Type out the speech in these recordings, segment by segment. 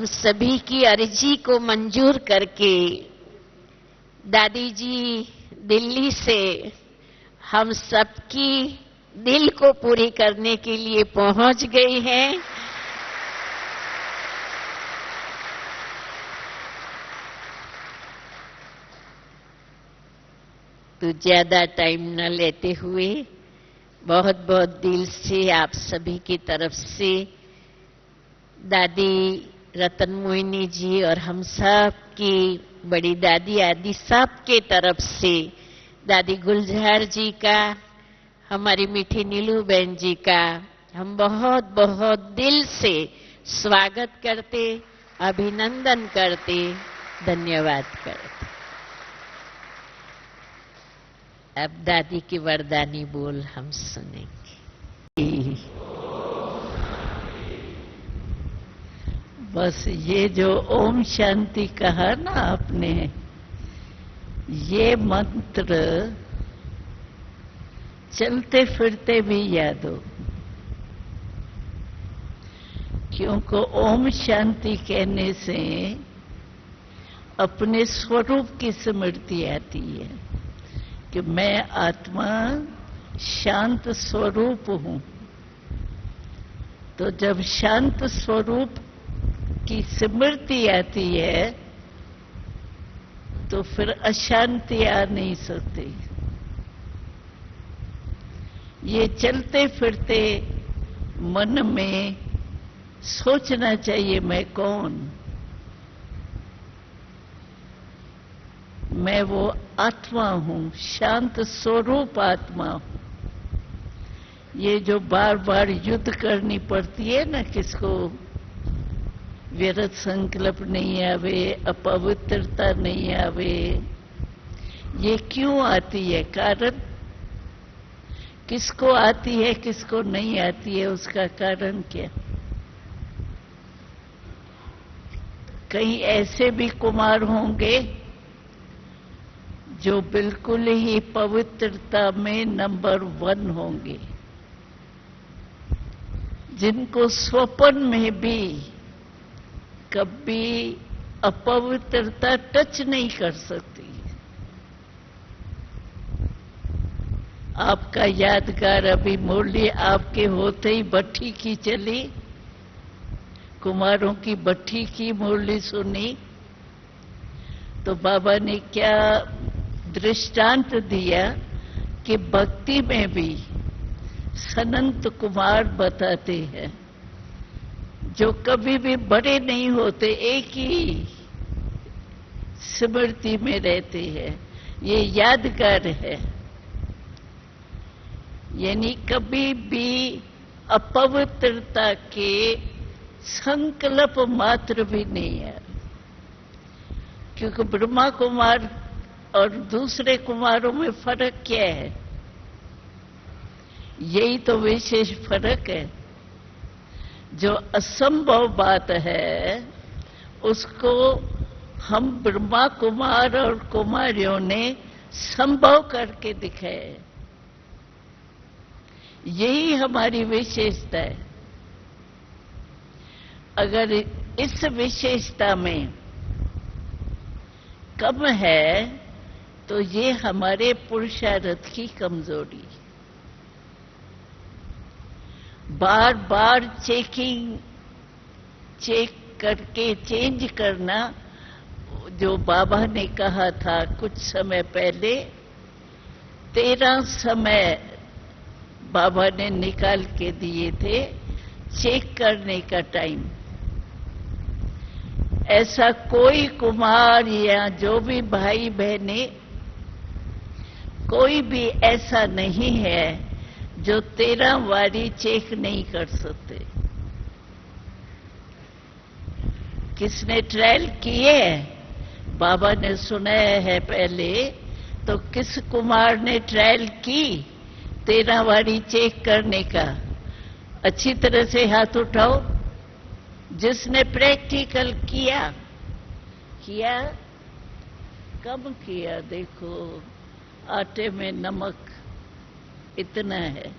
हम सभी की अर्जी को मंजूर करके दादी जी दिल्ली से हम सबकी दिल को पूरी करने के लिए पहुंच गई हैं। तो ज्यादा टाइम न लेते हुए बहुत बहुत दिल से आप सभी की तरफ से दादी रतन मोहिनी जी और हम सब की बड़ी दादी आदि सब के तरफ से दादी गुलजार जी का, हमारी मीठी नीलू बहन जी का हम बहुत बहुत दिल से स्वागत करते, अभिनंदन करते, धन्यवाद करते। अब दादी की वरदानी बोल हम सुनेंगे। बस ये जो ओम शांति कहा ना आपने, ये मंत्र चलते फिरते भी याद हो, क्योंकि ओम शांति कहने से अपने स्वरूप की स्मृति आती है कि मैं आत्मा शांत स्वरूप हूं। तो जब शांत स्वरूप की स्मृति आती है तो फिर अशांति आ नहीं सकती। ये चलते फिरते मन में सोचना चाहिए, मैं कौन? मैं वो आत्मा हूं, शांत स्वरूप आत्मा हूं। ये जो बार बार युद्ध करनी पड़ती है ना, किसको व्यर्थ संकल्प नहीं आवे, अपवित्रता नहीं आवे, ये क्यों आती है? कारण किसको आती है, किसको नहीं आती है, उसका कारण क्या? कई ऐसे भी कुमार होंगे जो बिल्कुल ही पवित्रता में नंबर 1 होंगे, जिनको स्वप्न में भी कभी अपवित्रता टच नहीं कर सकती। आपका यादगार अभी मुरली आपके होते ही भट्ठी की चली, कुमारों की भट्ठी की मुरली सुनी तो बाबा ने क्या दृष्टांत दिया कि भक्ति में भी सनंत कुमार बताते हैं जो कभी भी बड़े नहीं होते, एक ही स्मृति में रहते हैं। ये यादगार है, यानी कभी भी अपवित्रता के संकल्प मात्र भी नहीं है। क्योंकि ब्रह्मा कुमार और दूसरे कुमारों में फर्क क्या है? यही तो विशेष फर्क है। जो असंभव बात है उसको हम ब्रह्मा कुमार और कुमारियों ने संभव करके दिखाए। यही हमारी विशेषता है। अगर इस विशेषता में कम है तो ये हमारे पुरुषार्थ की कमजोरी। बार बार चेक करके चेंज करना, जो बाबा ने कहा था कुछ समय पहले, 13 समय बाबा ने निकाल के दिए थे चेक करने का टाइम। ऐसा कोई कुमार या जो भी भाई बहने, कोई भी ऐसा नहीं है जो 13 बारी चेक नहीं कर सकते। किसने ट्रायल किए? बाबा ने सुनाया है पहले, तो किस कुमार ने ट्रायल की 13 बारी चेक करने का? अच्छी तरह से हाथ उठाओ जिसने प्रैक्टिकल किया। कब किया? देखो आटे में नमक इतना है।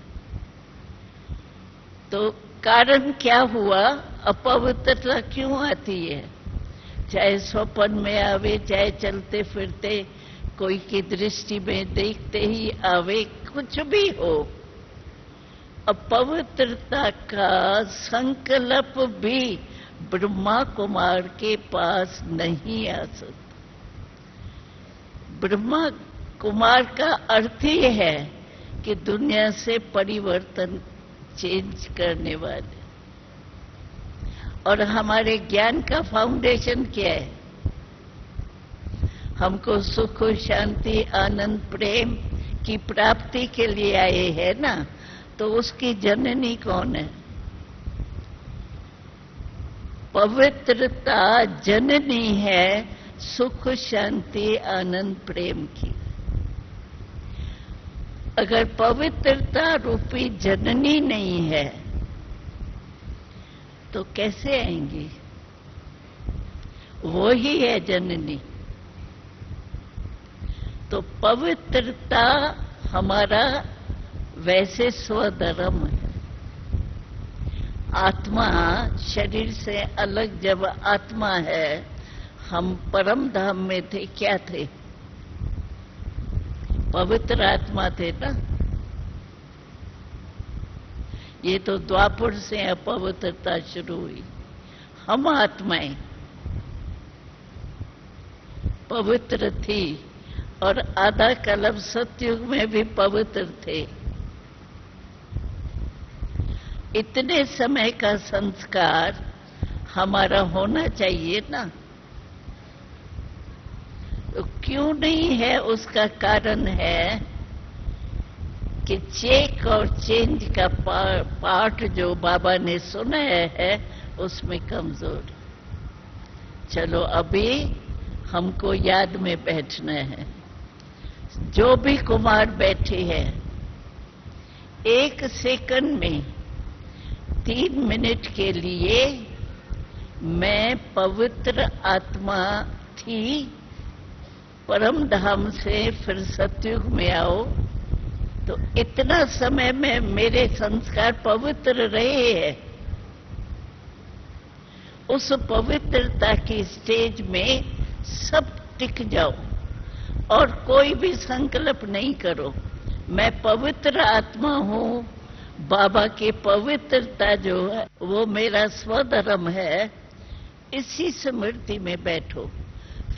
तो कारण क्या हुआ? अपवित्रता क्यों आती है? चाहे स्वप्न में आवे, चाहे चलते फिरते कोई की दृष्टि में देखते ही आवे, कुछ भी हो, अपवित्रता का संकल्प भी ब्रह्मा कुमार के पास नहीं आ सकता। ब्रह्मा कुमार का अर्थ ही है कि दुनिया से परिवर्तन, चेंज करने वाले। और हमारे ज्ञान का फाउंडेशन क्या है? हमको सुख, शांति, आनंद, प्रेम की प्राप्ति के लिए आए हैं ना, तो उसकी जननी कौन है? पवित्रता जननी है सुख, शांति, आनंद, प्रेम की। अगर पवित्रता रूपी जननी नहीं है तो कैसे आएंगी? वो ही है जननी। तो पवित्रता हमारा वैसे स्वधर्म है। आत्मा शरीर से अलग जब आत्मा है, हम परम धाम में थे, क्या थे? पवित्र आत्मा थे ना। ये तो द्वापर से अपवित्रता शुरू हुई। हम आत्माएं पवित्र थी और आधा कल्प सतयुग में भी पवित्र थे। इतने समय का संस्कार हमारा होना चाहिए ना। तो क्यों नहीं है? उसका कारण है कि चेक और चेंज का पाठ जो बाबा ने सुनाया है उसमें कमजोर। चलो अभी हमको याद में बैठना है। जो भी कुमार बैठे हैं, 1 सेकंड में 3 मिनट के लिए मैं पवित्र आत्मा थी, परम धाम से फिर सतयुग में आओ, तो इतना समय में मेरे संस्कार पवित्र रहे हैं। उस पवित्रता की स्टेज में सब टिक जाओ और कोई भी संकल्प नहीं करो। मैं पवित्र आत्मा हूं, बाबा की पवित्रता जो है वो मेरा स्वधर्म है, इसी स्मृति में बैठो।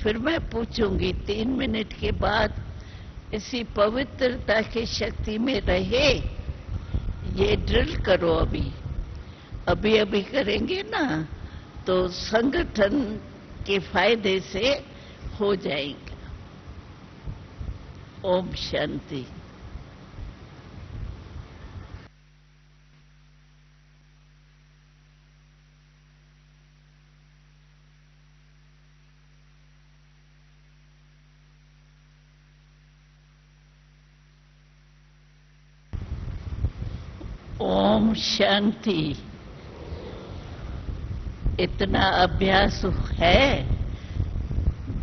फिर मैं पूछूंगी 3 मिनट के बाद, इसी पवित्रता की शक्ति में रहे। ये ड्रिल करो अभी अभी करेंगे ना तो संगठन के फायदे से हो जाएगा। ओम शांति। ओम शांति। इतना अभ्यास है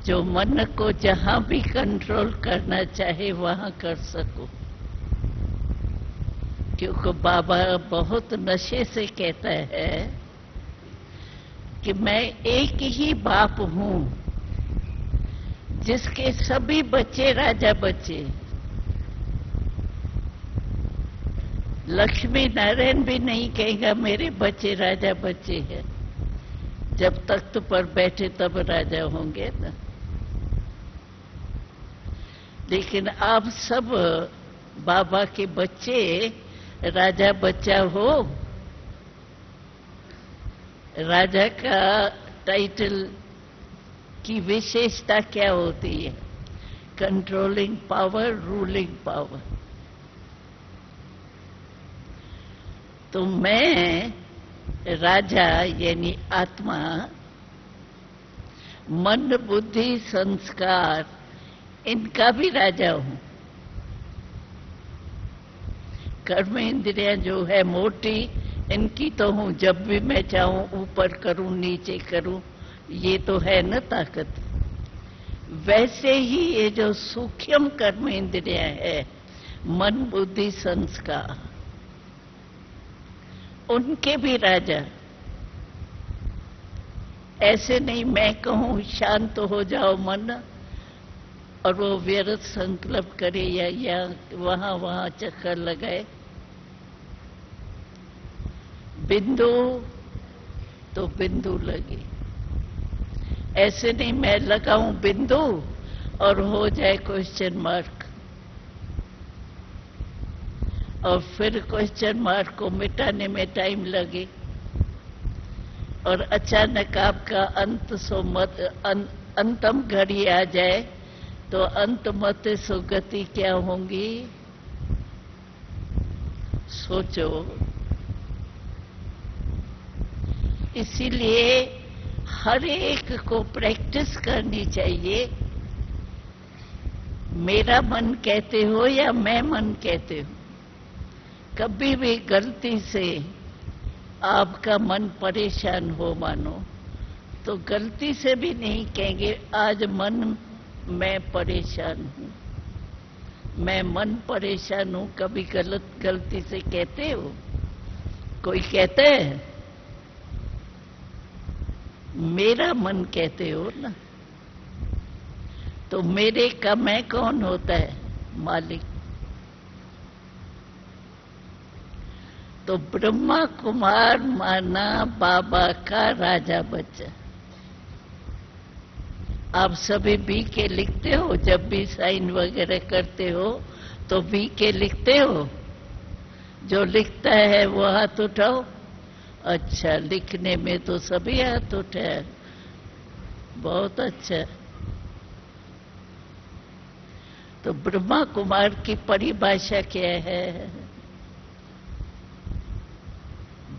जो मन को जहां भी कंट्रोल करना चाहे वहां कर सको। क्योंकि बाबा बहुत नशे से कहता है कि मैं एक ही बाप हूं जिसके सभी बच्चे राजा बच्चे। लक्ष्मी नारायण भी नहीं कहेगा मेरे बच्चे राजा बच्चे हैं। जब तख्त पर बैठे तब राजा होंगे ना। लेकिन आप सब बाबा के बच्चे राजा बच्चा हो। राजा का टाइटल की विशेषता क्या होती है? Controlling power, ruling power. तो मैं राजा यानी आत्मा, मन, बुद्धि, संस्कार, इनका भी राजा हूं। कर्म इंद्रियां जो है मोटी, इनकी तो हूं। जब भी मैं चाहूं ऊपर करूं, नीचे करूं, ये तो है न ताकत। वैसे ही ये जो सूक्ष्म कर्म इंद्रियां है, मन, बुद्धि, संस्कार, उनके भी राजा। ऐसे नहीं मैं कहूं शांत हो जाओ मन और वो व्यर्थ संकल्प करे या वहां चक्कर लगाए। बिंदु तो बिंदु लगे। ऐसे नहीं मैं लगाऊं बिंदु और हो जाए क्वेश्चन मार्क, और फिर क्वेश्चन मार्क को मिटाने में टाइम लगे और अचानक आपका अंतम घड़ी आ जाए तो अंत मत सुगति क्या होंगी सोचो। इसीलिए हर एक को प्रैक्टिस करनी चाहिए। मेरा मन कहते हो या मैं मन कहते हो, कभी भी गलती से आपका मन परेशान हो मानो तो गलती से भी नहीं कहेंगे आज मन मैं परेशान हूं, मैं मन परेशान हूं। कभी गलती से कहते हो? कोई कहते है? मेरा मन कहते हो ना। तो मेरे का मैं कौन होता है? मालिक। तो ब्रह्मा कुमार माना बाबा का राजा बच्चा। आप सभी बी के लिखते हो? जब भी साइन वगैरह करते हो तो बी के लिखते हो? जो लिखता है वो हाथ उठाओ। अच्छा, लिखने में तो सभी हाथ उठाए, बहुत अच्छा। तो ब्रह्मा कुमार की परिभाषा क्या है?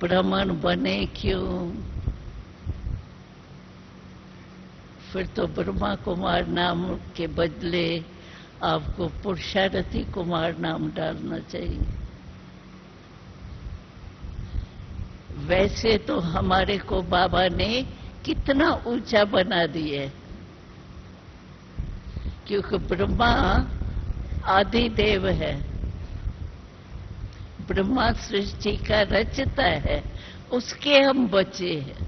ब्राह्मण बने क्यों? फिर तो ब्रह्मा कुमार नाम के बदले आपको पुरुषार्थी कुमार नाम डालना चाहिए। वैसे तो हमारे को बाबा ने कितना ऊंचा बना दिया है, क्योंकि ब्रह्मा आदि देव है। ब्रह्मा सृष्टि का रचता है, उसके हम बच्चे हैं।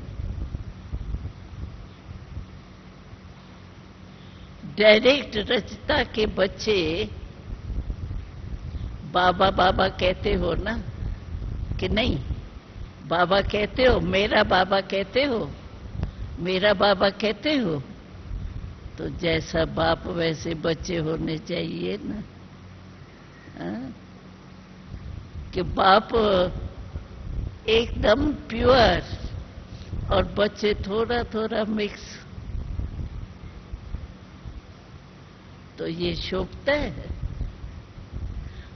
डायरेक्ट रचता के बच्चे बाबा बाबा कहते हो ना कि नहीं? बाबा कहते हो? मेरा बाबा कहते हो? मेरा बाबा कहते हो? तो जैसा बाप वैसे बच्चे होने चाहिए ना। कि बाप एकदम प्योर और बच्चे थोड़ा थोड़ा मिक्स, तो ये शोभता है?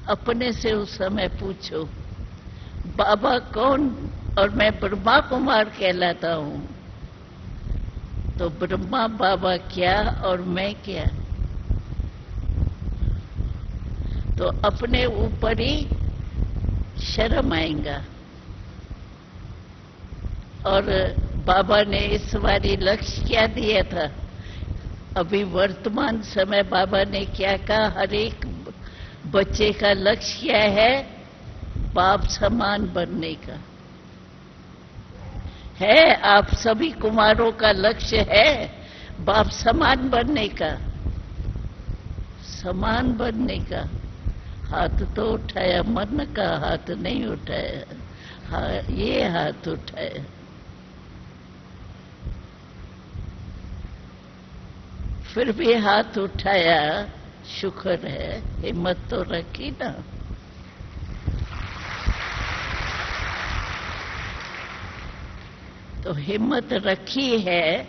अपने से उस समय पूछो बाबा कौन, और मैं ब्रह्मा कुमार कहलाता हूं, तो ब्रह्मा बाबा क्या और मैं क्या? तो अपने ऊपर ही शर्म आएगा। और बाबा ने इस बारी लक्ष्य क्या दिया था? अभी वर्तमान समय बाबा ने क्या कहा? हर एक बच्चे का लक्ष्य क्या है? बाप समान बनने का है। आप सभी कुमारों का लक्ष्य है बाप समान बनने का। समान बनने का हाथ तो उठाया, मन का हाथ नहीं उठाया। हाँ, ये हाथ उठाया। फिर भी हाथ उठाया, शुक्र है, हिम्मत तो रखी ना। तो हिम्मत रखी है।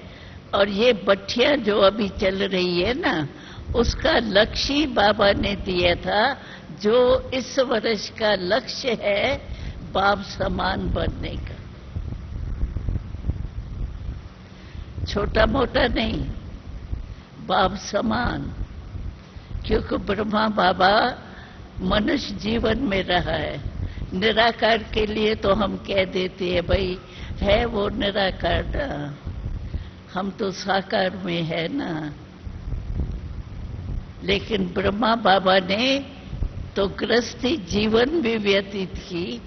और ये बट्टियां जो अभी चल रही है ना, उसका लक्ष्य बाबा ने दिया था। जो इस वर्ष का लक्ष्य है बाप समान बनने का, छोटा मोटा नहीं, बाप समान। क्योंकि ब्रह्मा बाबा मनुष्य जीवन में रहा है। निराकार के लिए तो हम कह देते हैं भाई है वो निराकार ना, हम तो साकार में है ना। लेकिन ब्रह्मा बाबा ने तो गृहस्थी जीवन भी व्यतीत की,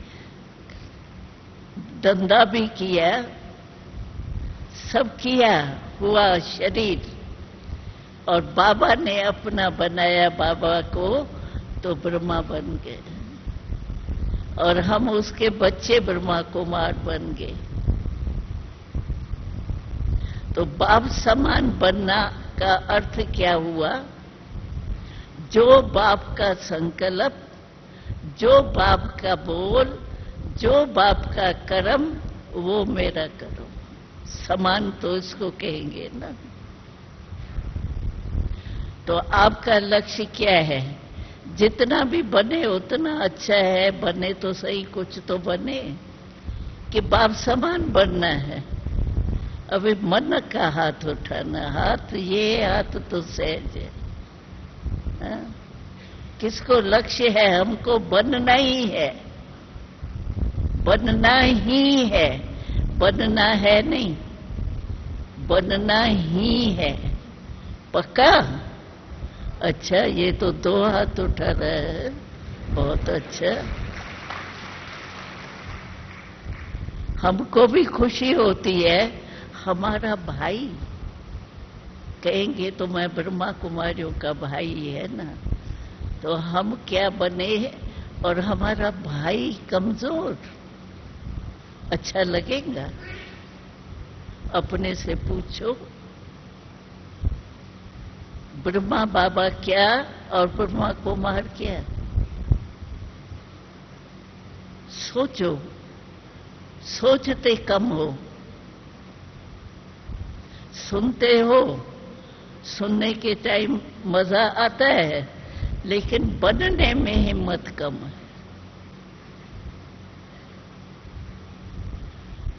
धंधा भी किया, सब किया, हुआ शरीर, और बाबा ने अपना बनाया बाबा को, तो ब्रह्मा बन गए, और हम उसके बच्चे ब्रह्मा कुमार बन गए। तो बाप समान बनना का अर्थ क्या हुआ? जो बाप का संकल्प, जो बाप का बोल, जो बाप का कर्म, वो मेरा करो। समान तो इसको कहेंगे ना। तो आपका लक्ष्य क्या है? जितना भी बने उतना अच्छा है, बने तो सही, कुछ तो बने, कि बाप समान बनना है। अभी मन का हाथ उठाना, हाथ ये हाथ तो सहज है। हाँ? किसको लक्ष्य है? हमको बनना ही है, बनना ही है, बनना है नहीं, बनना ही है। पक्का? अच्छा, ये तो 2 हाथ उठा रहा है, बहुत अच्छा। हमको भी खुशी होती है, हमारा भाई, कहेंगे तो मैं ब्रह्मा कुमारियों का भाई है ना, तो हम क्या बने और हमारा भाई कमजोर, अच्छा लगेगा? अपने से पूछो, ब्रह्मा बाबा क्या और ब्रह्मा कुमार क्या? सोचो, सोचते कम हो, सुनते हो, सुनने के टाइम मजा आता है, लेकिन बनने में हिम्मत कम है।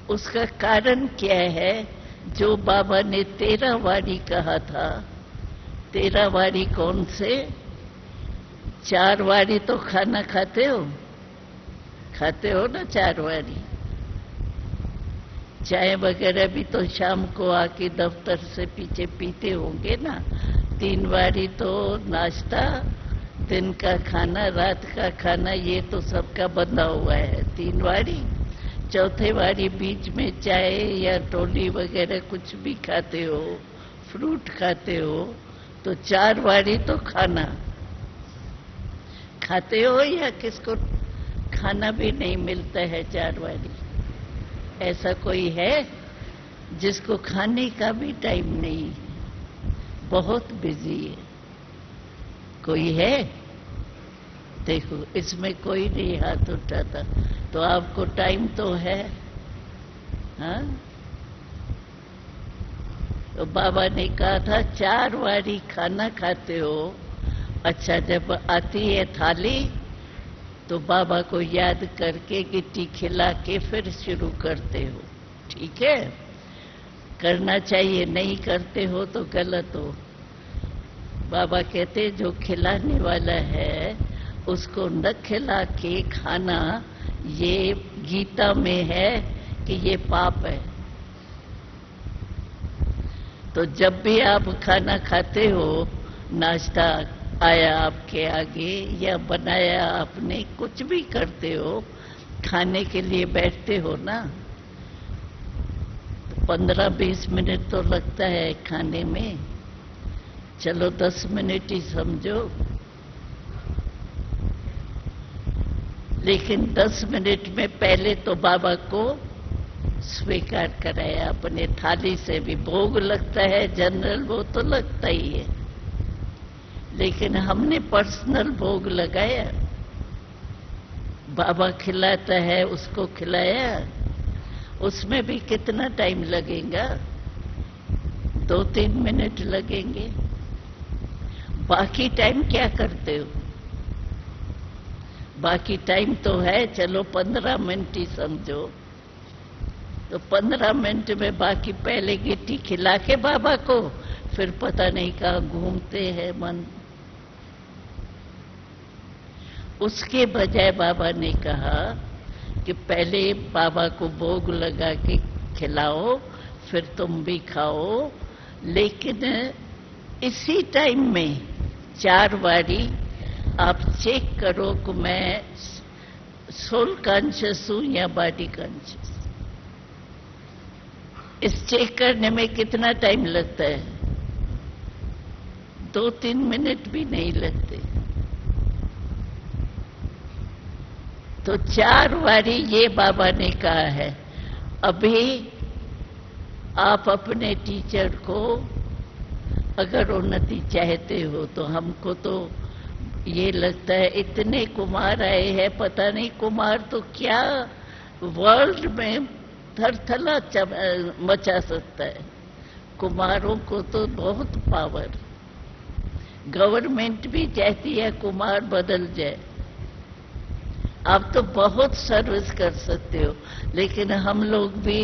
उसका कारण क्या है? जो बाबा ने 13 वारी कहा था, 13 वारी कौन से? 4 वारी तो खाना खाते हो, खाते हो ना 4 वारी। चाय वगैरह भी तो शाम को आके दफ्तर से पीछे पीते होंगे ना। 3 वारी तो नाश्ता, दिन का खाना, रात का खाना, ये तो सबका बंधा हुआ है। 3 वारी, चौथे वारी बीच में चाय या टोली वगैरह कुछ भी खाते हो, फ्रूट खाते हो, तो 4 वारी तो खाना खाते हो, या किसको खाना भी नहीं मिलता है 4 वारी? ऐसा कोई है जिसको खाने का भी टाइम नहीं? बहुत बिजी है। कोई है? देखो, इसमें कोई नहीं हाथ उठाता, तो आपको टाइम तो है। हाँ? तो बाबा ने कहा था 4 वारी खाना खाते हो। अच्छा, जब आती है थाली तो बाबा को याद करके गिट्टी खिला के फिर शुरू करते हो। ठीक है? करना चाहिए, नहीं करते हो तो गलत हो। बाबा कहते जो खिलाने वाला है उसको न खिला के खाना, ये गीता में है कि ये पाप है। तो जब भी आप खाना खाते हो, नाश्ता आया आपके आगे या बनाया आपने, कुछ भी करते हो, खाने के लिए बैठते हो ना, तो 15-20 मिनट तो लगता है खाने में। चलो 10 मिनट ही समझो, लेकिन 10 मिनट में पहले तो बाबा को स्वीकार कराया। अपने थाली से भी भोग लगता है, जनरल वो तो लगता ही है, लेकिन हमने पर्सनल भोग लगाया। बाबा खिलाता है, उसको खिलाया, उसमें भी कितना टाइम लगेगा? 2-3 मिनट लगेंगे। बाकी टाइम क्या करते हो? बाकी टाइम तो है, चलो 15 मिनट ही समझो, तो 15 मिनट में बाकी पहले गिट्टी खिला के बाबा को, फिर पता नहीं कहाँ घूमते हैं मन। उसके बजाय बाबा ने कहा कि पहले बाबा को भोग लगा के खिलाओ, फिर तुम भी खाओ, लेकिन इसी टाइम में 4 बारी आप चेक करो कि मैं सोल कॉन्शियस हूं या बॉडी कॉन्शियस। इस चेक करने में कितना टाइम लगता है? 2-3 मिनट भी नहीं लगते। तो 4 बारी ये बाबा ने कहा है। अभी आप अपने टीचर को अगर उन्नति चाहते हो तो हमको तो ये लगता है इतने कुमार आए हैं, पता नहीं कुमार तो क्या वर्ल्ड में थरथला मचा सकता है। कुमारों को तो बहुत पावर। गवर्नमेंट भी चाहती है कुमार बदल जाए। आप तो बहुत सर्विस कर सकते हो, लेकिन हम लोग भी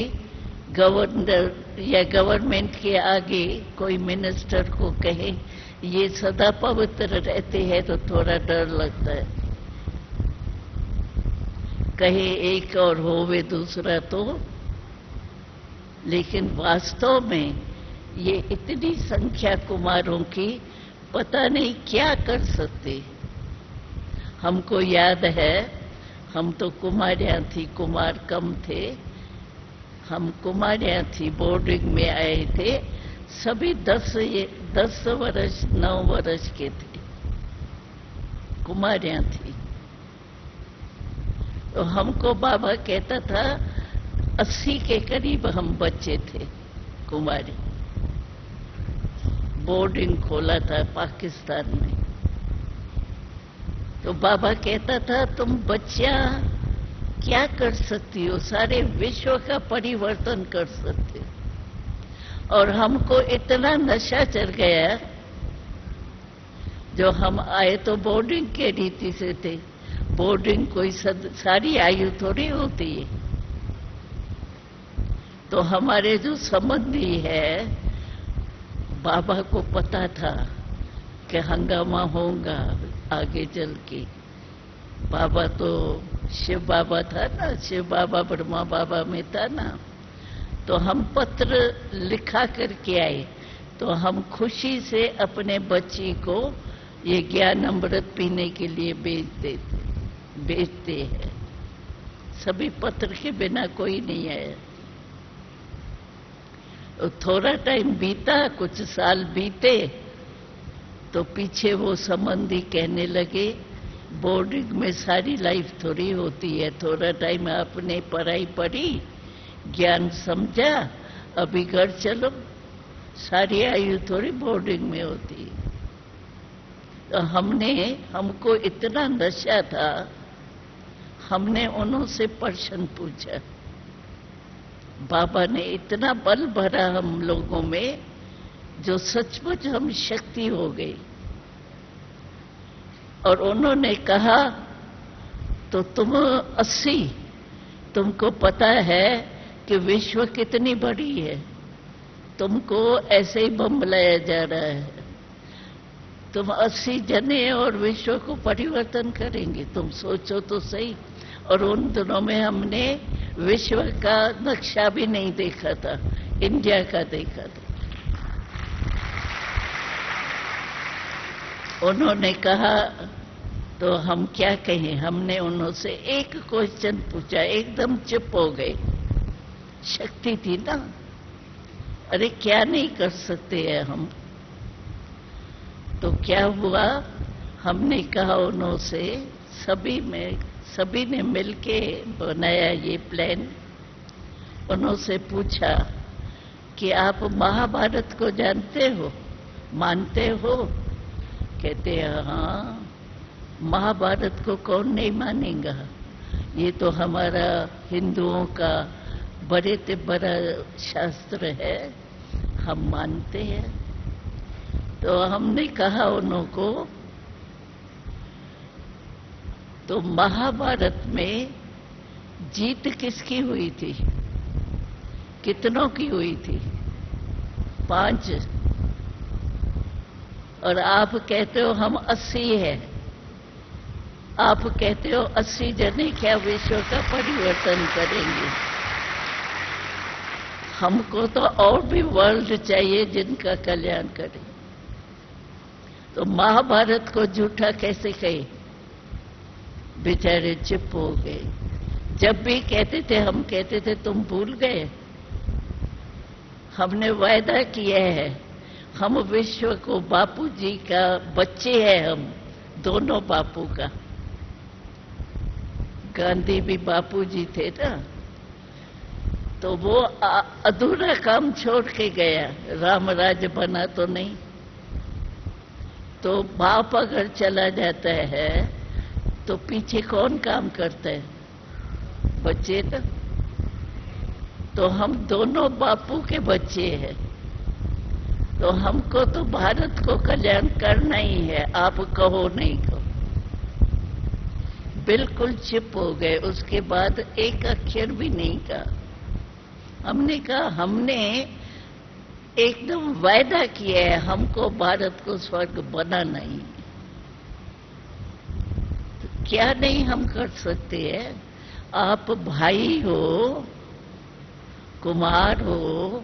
गवर्नर या गवर्नमेंट के आगे कोई मिनिस्टर को कहे ये सदा पवित्र रहते हैं तो थोड़ा डर लगता है। कहे एक और होवे दूसरा तो, लेकिन वास्तव में ये इतनी संख्या कुमारों की पता नहीं क्या कर सकते। हमको याद है, हम तो कुमारियां थी, कुमार कम थे। हम कुमारियां थी, बोर्डिंग में आए थे, सभी 10 वर्ष 9 वर्ष के थे, कुमारियां थी। तो हमको बाबा कहता था 80 के करीब हम बच्चे थे कुमारी। बोर्डिंग खोला था पाकिस्तान में। तो बाबा कहता था तुम बच्चियां क्या कर सकती हो, सारे विश्व का परिवर्तन कर सकते हो। और हमको इतना नशा चढ़ गया, जो हम आए तो बोर्डिंग के रीति से थे। बोर्डिंग कोई सारी आयु थोड़ी होती है। तो हमारे जो संबंधी है, बाबा को पता था कि हंगामा होगा आगे चल के। बाबा तो शिव बाबा था ना, शिव बाबा ब्रह्मा बाबा में था ना। तो हम पत्र लिखा करके आए, तो हम खुशी से अपने बच्ची को ये ज्ञान अमृत पीने के लिए बेचते हैं। सभी पत्र के बिना कोई नहीं आया। तो थोड़ा टाइम बीता, कुछ साल बीते, तो पीछे वो संबंधी कहने लगे बोर्डिंग में सारी लाइफ थोड़ी होती है। थोड़ा टाइम आपने पढ़ाई पढ़ी, ज्ञान समझा, अभी घर चलो, सारी आयु थोड़ी बोर्डिंग में होती है। तो हमको इतना नशा था, हमने उन्होंने प्रश्न पूछा। बाबा ने इतना बल भरा हम लोगों में, जो सचमुच हम शक्ति हो गई। और उन्होंने कहा तो तुम 80, तुमको पता है कि विश्व कितनी बड़ी है, तुमको ऐसे ही बम्बलाया जा रहा है। तुम 80 जने और विश्व को परिवर्तन करेंगे, तुम सोचो तो सही। और उन दिनों में हमने विश्व का नक्शा भी नहीं देखा था, इंडिया का देखा था। उन्होंने कहा तो हम क्या कहें, हमने उन्होंने एक क्वेश्चन पूछा, एकदम चुप हो गए। शक्ति थी ना, अरे क्या नहीं कर सकते हैं हम। तो क्या हुआ, हमने कहा उन्होंने, सभी ने मिलके बनाया ये प्लान। उन्होंने पूछा कि आप महाभारत को जानते हो, मानते हो? कहते हैं हाँ, महाभारत को कौन नहीं मानेगा, ये तो हमारा हिंदुओं का बड़े से बड़ा शास्त्र है, हम मानते हैं। तो हमने कहा उनको, तो महाभारत में जीत किसकी हुई थी, कितनों की हुई थी? 5। और आप कहते हो हम 80 है। आप कहते हो 80 जने क्या विश्व का परिवर्तन करेंगे? हमको तो और भी वर्ल्ड चाहिए जिनका कल्याण करे। तो महाभारत को झूठा कैसे कहे? बेचारे चुप हो गए। जब भी कहते थे, हम कहते थे तुम भूल गए, हमने वायदा किया है, हम विश्व को बापू जी का बच्चे हैं, हम दोनों बापू का। गांधी भी बापू जी थे ना, तो वो अधूरा काम छोड़ के गया, राम राज्य बना तो नहीं। तो बाप अगर चला जाता है तो पीछे कौन काम करता है? बच्चे ना। तो हम दोनों बापू के बच्चे हैं, तो हमको तो भारत को कल्याण करना ही है, आप कहो नहीं कहो। बिल्कुल चुप हो गए, उसके बाद एक अक्षर भी नहीं कहा। हमने कहा हमने एकदम वायदा किया है, हमको भारत को स्वर्ग बनाना ही। तो क्या नहीं हम कर सकते हैं? आप भाई हो, कुमार हो,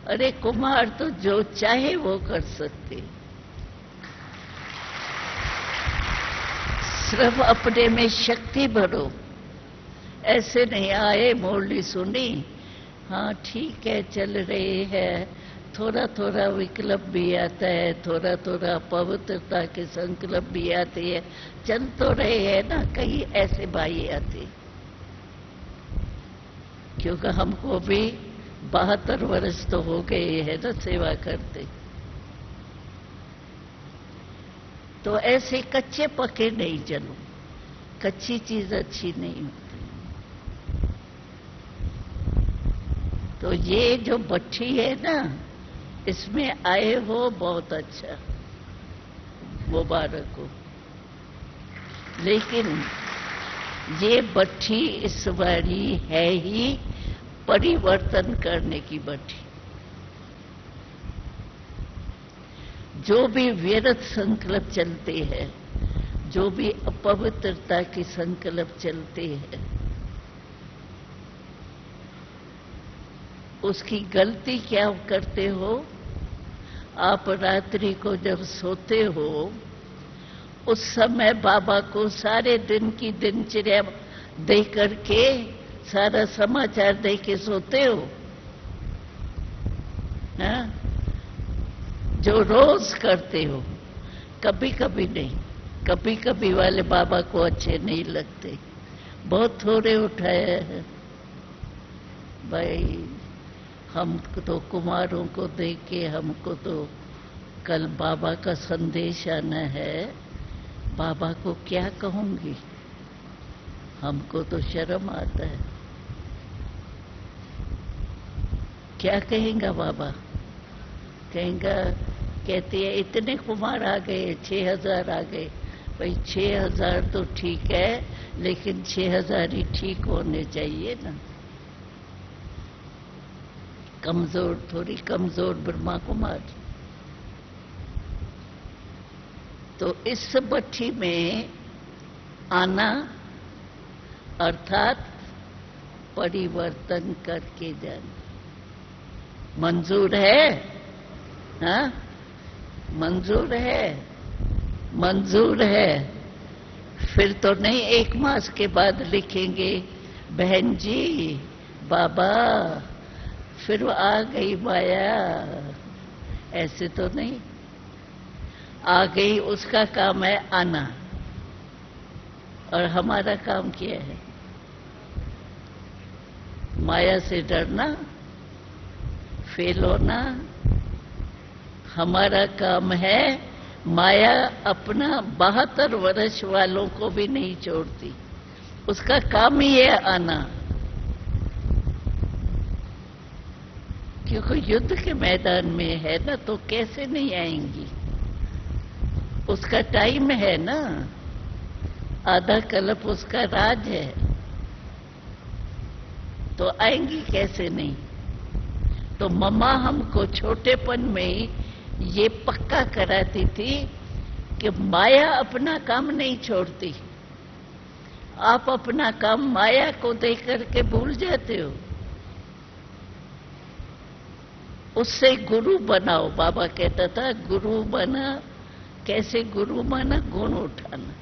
अरे कुमार तो जो चाहे वो कर सकते, सिर्फ अपने में शक्ति भरो। ऐसे नहीं आए, मुरली सुनी, हाँ ठीक है चल रही है, थोड़ा थोड़ा विकल्प भी आता है, थोड़ा थोड़ा पवित्रता के संकल्प भी आते हैं, चल तो रहे हैं ना। कई ऐसे भाई आते, क्योंकि हमको भी 72 वर्ष तो हो गए हैं ना सेवा करते। तो ऐसे कच्चे पके नहीं चलो, कच्ची चीज अच्छी नहीं होती। तो ये जो भट्ठी है ना, इसमें आए हो बहुत अच्छा, मुबारक हो। लेकिन ये भट्ठी इस बारी है ही परिवर्तन करने की भट्ठी। जो भी व्यर्थ संकल्प चलते हैं, जो भी अपवित्रता के संकल्प चलते हैं, उसकी गलती क्या करते हो? आप रात्रि को जब सोते हो, उस समय बाबा को सारे दिन की दिनचर्या दे करके, सारा समाचार दे के सोते हो, हाँ? जो रोज करते हो। कभी कभी नहीं, कभी कभी वाले बाबा को अच्छे नहीं लगते, बहुत थोड़े उठाए हैं भाई। हम तो कुमारों को देख के, हमको तो कल बाबा का संदेश आना है, बाबा को क्या कहूंगी, हमको तो शर्म आता है। क्या कहेंगा बाबा? कहेंगा, कहती है इतने कुमार आ गए, 6000 आ गए। भाई 6000 तो ठीक है, लेकिन 6000 ही ठीक होने चाहिए ना। कमजोर थोड़ी, कमजोर ब्रह्मा कुमार। तो इस भट्ठी में आना अर्थात परिवर्तन करके जाना मंजूर है? हाँ, मंजूर है, मंजूर है। फिर तो नहीं 1 मास के बाद लिखेंगे, बहन जी बाबा फिर आ गई माया, ऐसे तो नहीं। आ गई, उसका काम है आना, और हमारा काम क्या है? माया से डरना, फेल होना। हमारा काम है, माया अपना 72 वर्ष वालों को भी नहीं छोड़ती, उसका काम ही है आना। क्योंकि युद्ध के मैदान में है ना, तो कैसे नहीं आएंगी? उसका टाइम है ना, आधा कल्प उसका राज है, तो आएंगी कैसे नहीं? तो मम्मा हमको छोटेपन में ये पक्का कराती थी कि माया अपना काम नहीं छोड़ती। आप अपना काम माया को देख करके भूल जाते हो। उससे गुरु बनाओ, बाबा कहता था गुरु बना। कैसे गुरु बना? गुण उठाना।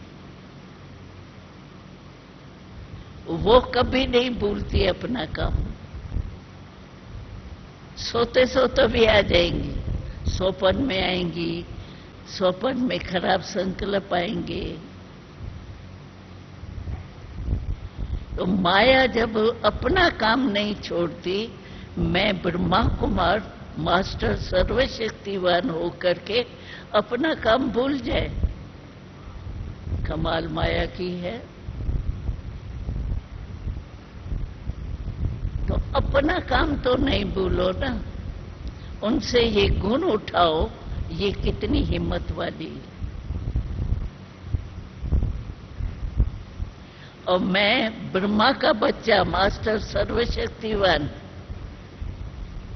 वो कभी नहीं भूलती अपना काम। सोते सोते भी आ जाएंगी, स्वप्न में आएंगी, स्वप्न में खराब संकल्प आएंगे। तो माया जब अपना काम नहीं छोड़ती, मैं ब्रह्मा कुमार मास्टर सर्वशक्तिवान होकर के अपना काम भूल जाए, कमाल माया की है। तो अपना काम तो नहीं भूलो ना, उनसे ये गुण उठाओ, ये कितनी हिम्मत वाली। और मैं ब्रह्मा का बच्चा मास्टर सर्वशक्तिवान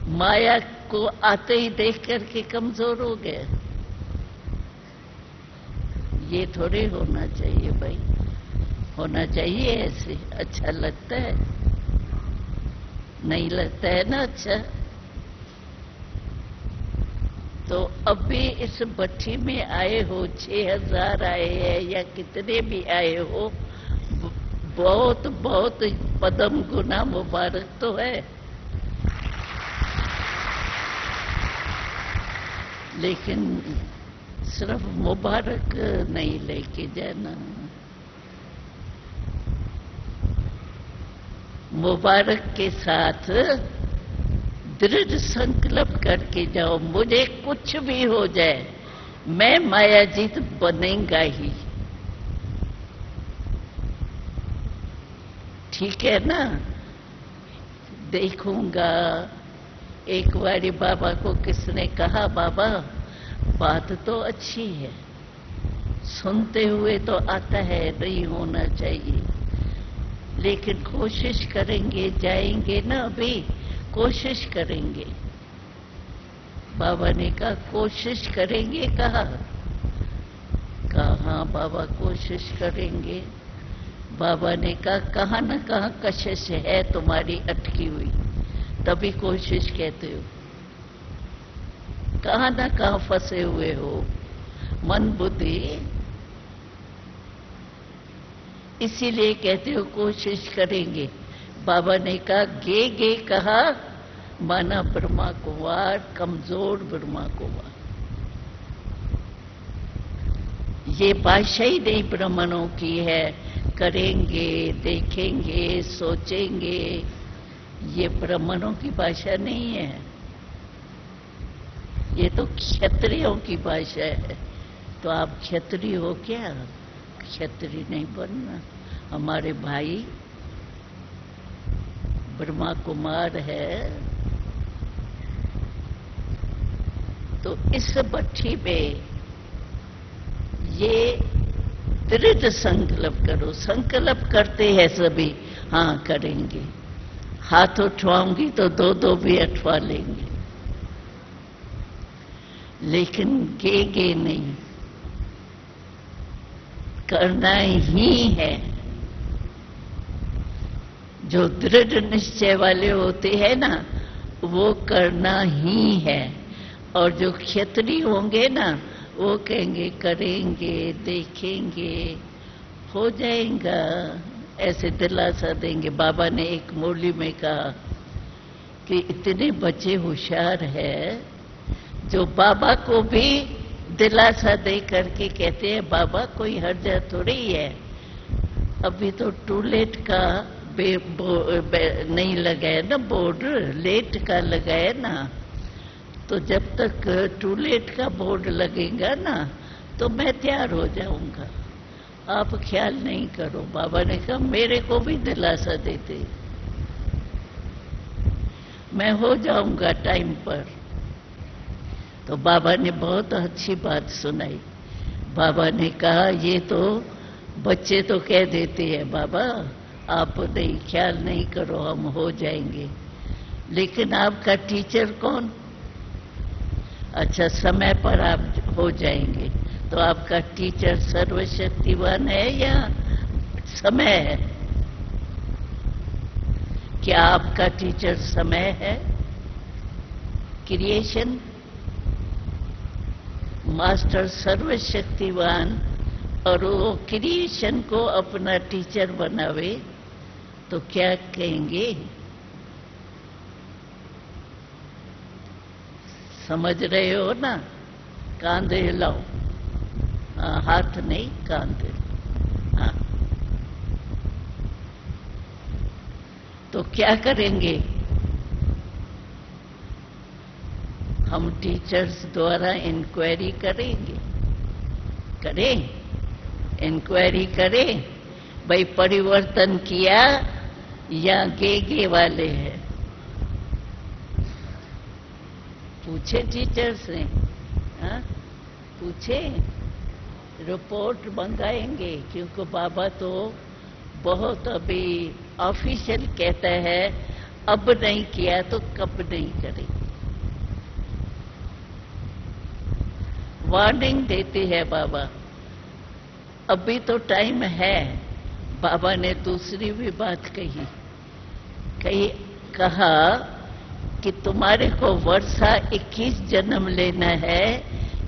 माया को आते ही देख करके कमजोर हो गए। ये थोड़े होना चाहिए भाई, होना चाहिए ऐसे। अच्छा लगता है? नहीं लगता है ना अच्छा। तो अभी इस भट्ठी में आए हो, 6000 आए हैं या कितने भी आए हो, बहुत बहुत पदम गुना मुबारक तो है। लेकिन सिर्फ मुबारक नहीं लेके जाना, मुबारक के साथ दृढ़ संकल्प करके जाओ, मुझे कुछ भी हो जाए मैं मायाजीत बनेगा ही। ठीक है ना? देखूंगा। एक बारी बाबा को किसने कहा, बाबा बात तो अच्छी है, सुनते हुए तो आता है नहीं होना चाहिए, लेकिन कोशिश करेंगे, जाएंगे ना, अभी कोशिश करेंगे। बाबा ने कहा कोशिश करेंगे, कहा हाँ बाबा कोशिश करेंगे। बाबा ने कहा कहाँ न कहाँ कशिश है तुम्हारी अटकी हुई, तभी कोशिश कहते हो। कहाँ न कहाँ फंसे हुए हो, मन बुद्धि, इसीलिए कहते हो कोशिश करेंगे। बाबा ने कहा गे कहा, माना ब्रह्मा कुमार, कमजोर ब्रह्मा कुमार। ये भाषा ही नहीं ब्राह्मणों की है, करेंगे, देखेंगे, सोचेंगे, ये ब्राह्मणों की भाषा नहीं है, ये तो क्षत्रियों की भाषा है। तो आप क्षत्रिय हो क्या? क्षत्रिय नहीं बनना। हमारे भाई ब्रह्मा कुमार है, तो इस भट्ठी में ये दृढ़ संकल्प करो। संकल्प करते हैं सभी, हाँ करेंगे। हाथ उठवाऊंगी तो दो भी अठवा लेंगे, लेकिन गे नहीं, करना ही है। जो दृढ़ निश्चय वाले होते हैं ना, वो करना ही है। और जो क्षत्रिय होंगे ना, वो कहेंगे करेंगे, देखेंगे, हो जाएगा, ऐसे दिलासा देंगे। बाबा ने एक मुरली में कहा कि इतने बच्चे होशियार है जो बाबा को भी दिलासा दे करके कहते हैं बाबा कोई हर्जा थोड़ी है, अभी तो टूलेट का नहीं लगाया ना बोर्ड, लेट का लगाया ना, तो जब तक टूलेट का बोर्ड लगेगा ना तो मैं तैयार हो जाऊंगा, आप ख्याल नहीं करो। बाबा ने कहा मेरे को भी दिलासा देते, मैं हो जाऊंगा टाइम पर। तो बाबा ने बहुत अच्छी बात सुनाई। बाबा ने कहा ये तो बच्चे तो कह देते हैं बाबा आप नहीं, ख्याल नहीं करो, हम हो जाएंगे, लेकिन आपका टीचर कौन? अच्छा समय पर आप हो जाएंगे, तो आपका टीचर सर्वशक्तिवान है या समय है? क्या आपका टीचर समय है? क्रिएशन? मास्टर सर्वशक्तिवान और वो क्रिएशन को अपना टीचर बनावे तो क्या कहेंगे? समझ रहे हो ना? कांधे हिलाओ, हाथ नहीं, कांधे। हाँ, तो क्या करेंगे? हम टीचर्स द्वारा इंक्वायरी करेंगे। करें, इंक्वायरी करें, भाई परिवर्तन किया या गे वाले हैं? पूछे टीचर से, हाँ पूछे, रिपोर्ट मंगाएंगे, क्योंकि बाबा तो बहुत अभी ऑफिशियल कहता है अब नहीं किया तो कब नहीं करें। वार्निंग देते हैं बाबा, अभी तो टाइम है। बाबा ने दूसरी भी बात कहा कि तुम्हारे को वर्षा 21 जन्म लेना है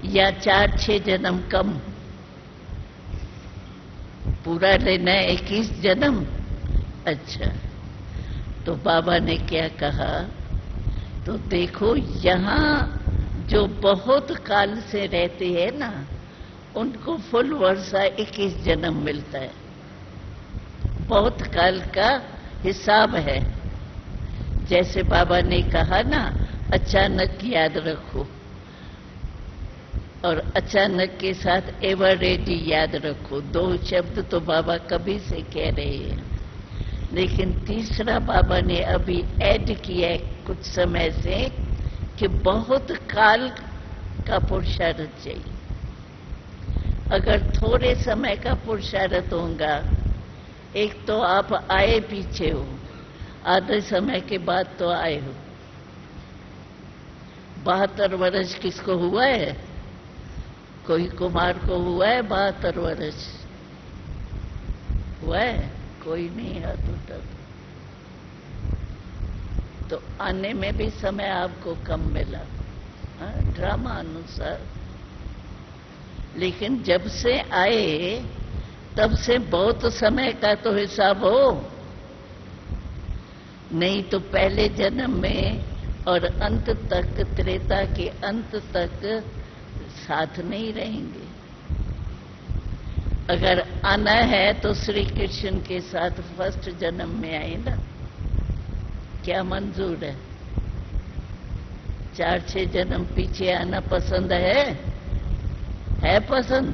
या 4-6 जन्म कम? पूरा लेना है 21 जन्म। अच्छा, तो बाबा ने क्या कहा? तो देखो, यहाँ जो बहुत काल से रहते हैं ना, उनको फुल वर्षा 21 जन्म मिलता है। बहुत काल का हिसाब है। जैसे बाबा ने कहा ना, अचानक याद रखो, और अचानक के साथ एवर रेडी याद रखो। 2 शब्द तो बाबा कभी से कह रहे हैं, लेकिन तीसरा बाबा ने अभी ऐड किया है कुछ समय से कि बहुत काल का पुरुषार्थ चाहिए। अगर थोड़े समय का पुरुषार्थ होगा, एक तो आप आए पीछे हो, आधे समय के बाद तो आए हो। 72 वर्ष किसको हुआ है? कोई कुमार को हुआ है 72 वर्ष? हुआ है? कोई नहीं हाथ उठा। तो आने में भी समय आपको कम मिला, ड्रामा अनुसार। लेकिन जब से आए तब से बहुत समय का तो हिसाब हो, नहीं तो पहले जन्म में और अंत तक, त्रेता के अंत तक साथ नहीं रहेंगे। अगर आना है तो श्री कृष्ण के साथ फर्स्ट जन्म में आए ना। क्या मंजूर है? 4-6 जन्म पीछे आना पसंद है? है पसंद?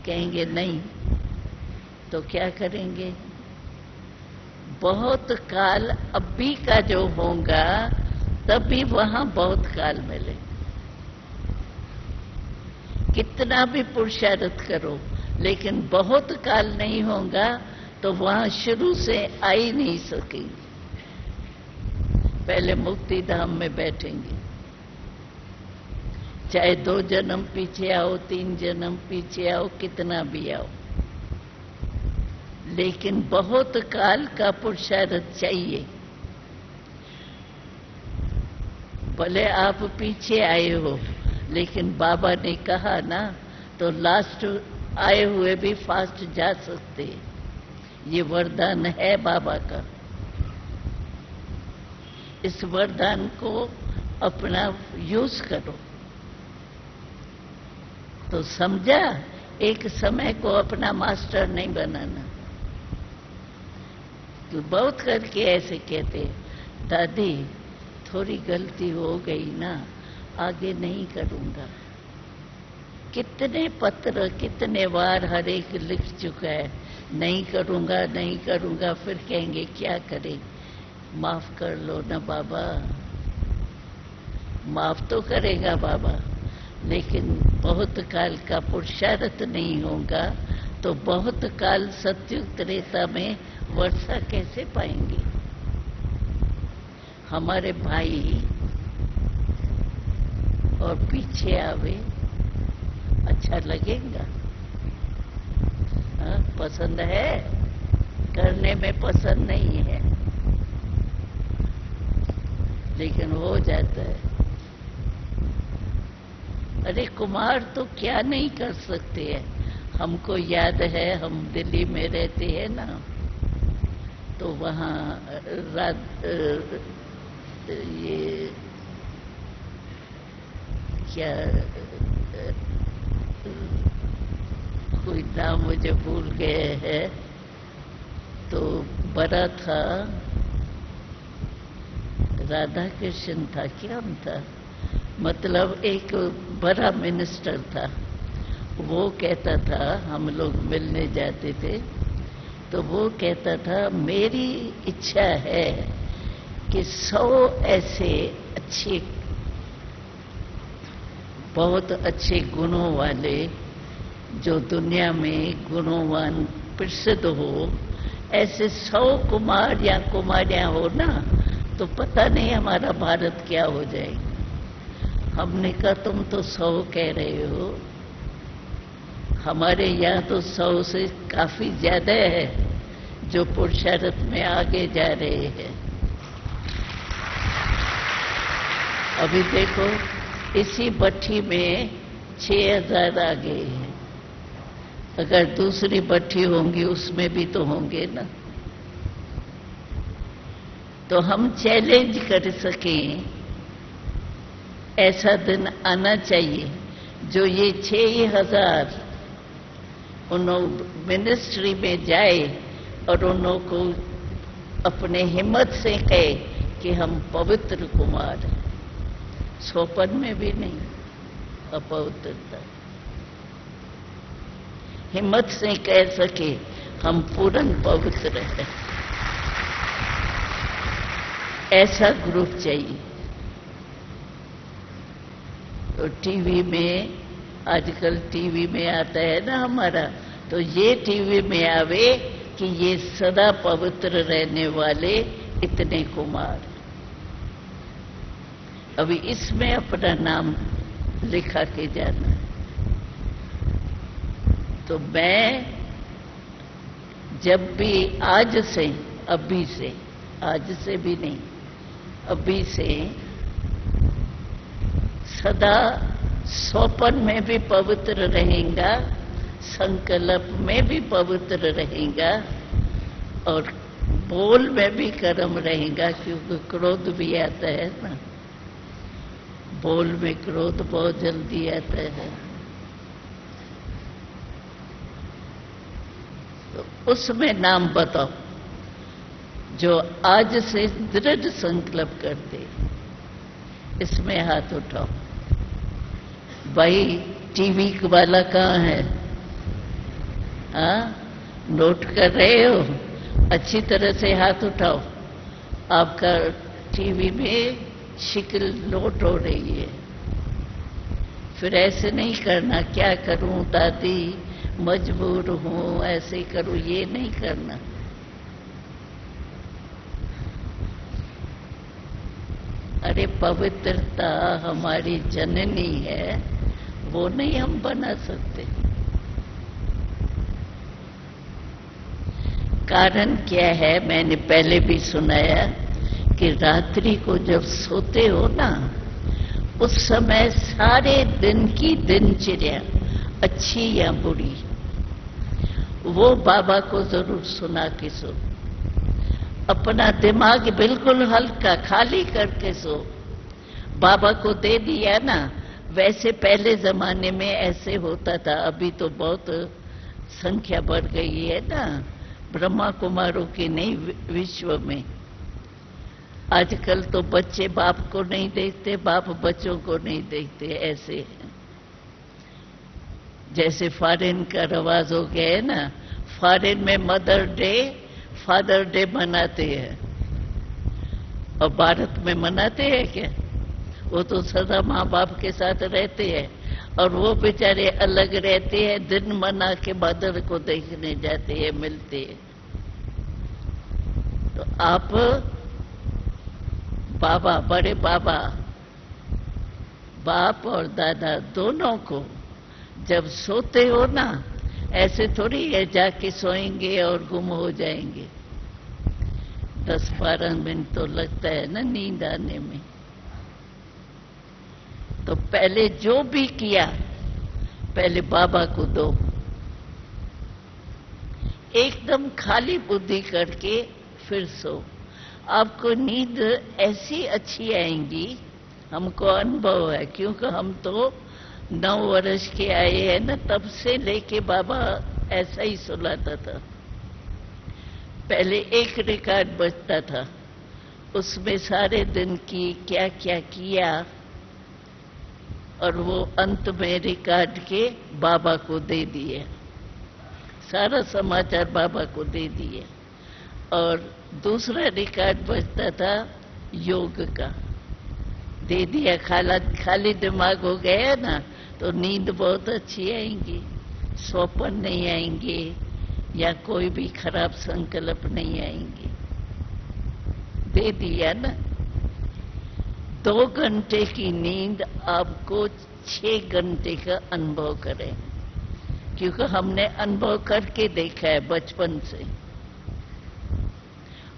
कहेंगे नहीं, तो क्या करेंगे? बहुत काल अभी का जो होगा तभी वहां बहुत काल मिले। कितना भी पुरुषार्थ करो, लेकिन बहुत काल नहीं होगा तो वहां शुरू से आ ही नहीं सकेंगे। पहले मुक्ति धाम में बैठेंगे, चाहे 2 जन्म पीछे आओ, 3 जन्म पीछे आओ, कितना भी आओ, लेकिन बहुत काल का पुरुषार्थ चाहिए। भले आप पीछे आए हो, लेकिन बाबा ने कहा ना, तो लास्ट आए हुए भी फास्ट जा सकते हैं। ये वरदान है बाबा का। इस वरदान को अपना यूज करो। तो समझा? एक समय को अपना मास्टर नहीं बनाना। तो बहुत करके ऐसे कहते, दादी थोड़ी गलती हो गई ना, आगे नहीं करूंगा। कितने पत्र, कितने बार हर एक लिख चुका है, नहीं करूंगा, नहीं करूंगा। फिर कहेंगे क्या करें? माफ कर लो ना बाबा। माफ तो करेगा बाबा, लेकिन बहुत काल का पुरुषार्थ नहीं होगा तो बहुत काल सत्युग त्रेता में वर्षा कैसे पाएंगे? हमारे भाई और पीछे आवे, अच्छा लगेगा? पसंद है? करने में पसंद नहीं है, लेकिन हो जाता है। अरे कुमार तो क्या नहीं कर सकते हैं। हमको याद है, हम दिल्ली में रहते हैं ना, तो वहाँ ये क्या कोई नाम मुझे भूल गए है, तो बड़ा था, राधा कृष्ण था, क्या था, मतलब एक बड़ा मिनिस्टर था। वो कहता था, हम लोग मिलने जाते थे, तो वो कहता था मेरी इच्छा है कि 100 ऐसे अच्छे, बहुत अच्छे गुणों वाले, जो दुनिया में गुणवान प्रसिद्ध हो, ऐसे 100 कुमार या कुमारियां हो ना, तो पता नहीं हमारा भारत क्या हो जाएगा। हमने कहा तुम तो 100 कह रहे हो, हमारे यहाँ तो 100 से काफी ज्यादा है जो पुरुषार्थ में आगे जा रहे हैं। अभी देखो इसी भट्ठी में 6000 आ गए हैं, अगर दूसरी भट्ठी होंगी उसमें भी तो होंगे ना। तो हम चैलेंज कर सकें, ऐसा दिन आना चाहिए जो ये 6000 उन्होंने मिनिस्ट्री में जाए और उनको अपने हिम्मत से कहे कि हम पवित्र कुमार हैं, सोपन में भी नहीं अपवित्रता, हिम्मत से कह सके हम पूर्ण पवित्र हैं। ऐसा ग्रुप चाहिए। तो टीवी में, आजकल टीवी में आता है ना हमारा, तो ये टीवी में आवे कि ये सदा पवित्र रहने वाले इतने कुमार। अभी इसमें अपना नाम लिखा के जाना। तो मैं जब भी आज से, अभी से, आज से भी नहीं, अभी से सदा सोपन में भी पवित्र रहेगा, संकल्प में भी पवित्र रहेगा, और बोल में भी कर्म रहेगा, क्योंकि क्रोध भी आता है ना, बोल में क्रोध बहुत जल्दी आता है। तो उसमें नाम बताओ जो आज से दृढ़ संकल्प करते, इसमें हाथ उठाओ। भाई टीवी वाला कहाँ है? हाँ, नोट कर रहे हो? अच्छी तरह से हाथ उठाओ। आपका टीवी में शिकल नोट हो रही है। फिर ऐसे नहीं करना, क्या करूं दादी, मजबूर हूं, ऐसे करूं, ये नहीं करना। अरे पवित्रता हमारी जननी है, वो नहीं हम बना सकते। कारण क्या है, मैंने पहले भी सुनाया कि रात्रि को जब सोते हो ना, उस समय सारे दिन की दिनचर्या अच्छी या बुरी, वो बाबा को जरूर सुना के सो। अपना दिमाग बिल्कुल हल्का खाली करके सो। बाबा को दे दिया ना। वैसे पहले जमाने में ऐसे होता था, अभी तो बहुत संख्या बढ़ गई है ना ब्रह्मा कुमारों की, नहीं विश्व में। आजकल तो बच्चे बाप को नहीं देखते, बाप बच्चों को नहीं देखते, ऐसे है। जैसे फॉरेन का रवाज हो गया है ना, फॉरेन में मदर डे, फादर डे मनाते हैं, और भारत में मनाते हैं क्या? वो तो सदा माँ बाप के साथ रहते हैं, और वो बेचारे अलग रहते हैं, दिन मना के मदर को देखने जाते हैं, मिलते हैं। तो आप बाबा, बड़े बाबा, बाप और दादा दोनों को जब सोते हो ना, ऐसे थोड़ी है जाके सोएंगे और गुम हो जाएंगे। 10-12 मिनट तो लगता है ना नींद आने में। तो पहले जो भी किया, पहले बाबा को दो, एकदम खाली बुद्धि करके फिर सो। आपको नींद ऐसी अच्छी आएंगी, हमको अनुभव है, क्योंकि हम तो 9 वर्ष के आए हैं ना, तब से लेके बाबा ऐसा ही सुनाता था। पहले एक रिकॉर्ड बजता था, उसमें सारे दिन की क्या क्या किया, और वो अंत में रिकॉर्ड के बाबा को दे दिए, सारा समाचार बाबा को दे दिए। और दूसरा रिकॉर्ड बजता था योग का, दे दिया। खाली दिमाग हो गया ना तो नींद बहुत अच्छी आएंगी, स्वप्न नहीं आएंगे, या कोई भी खराब संकल्प नहीं आएंगे। दे दिया ना। 2 घंटे की नींद आपको 6 घंटे का अनुभव करें, क्योंकि हमने अनुभव करके देखा है बचपन से।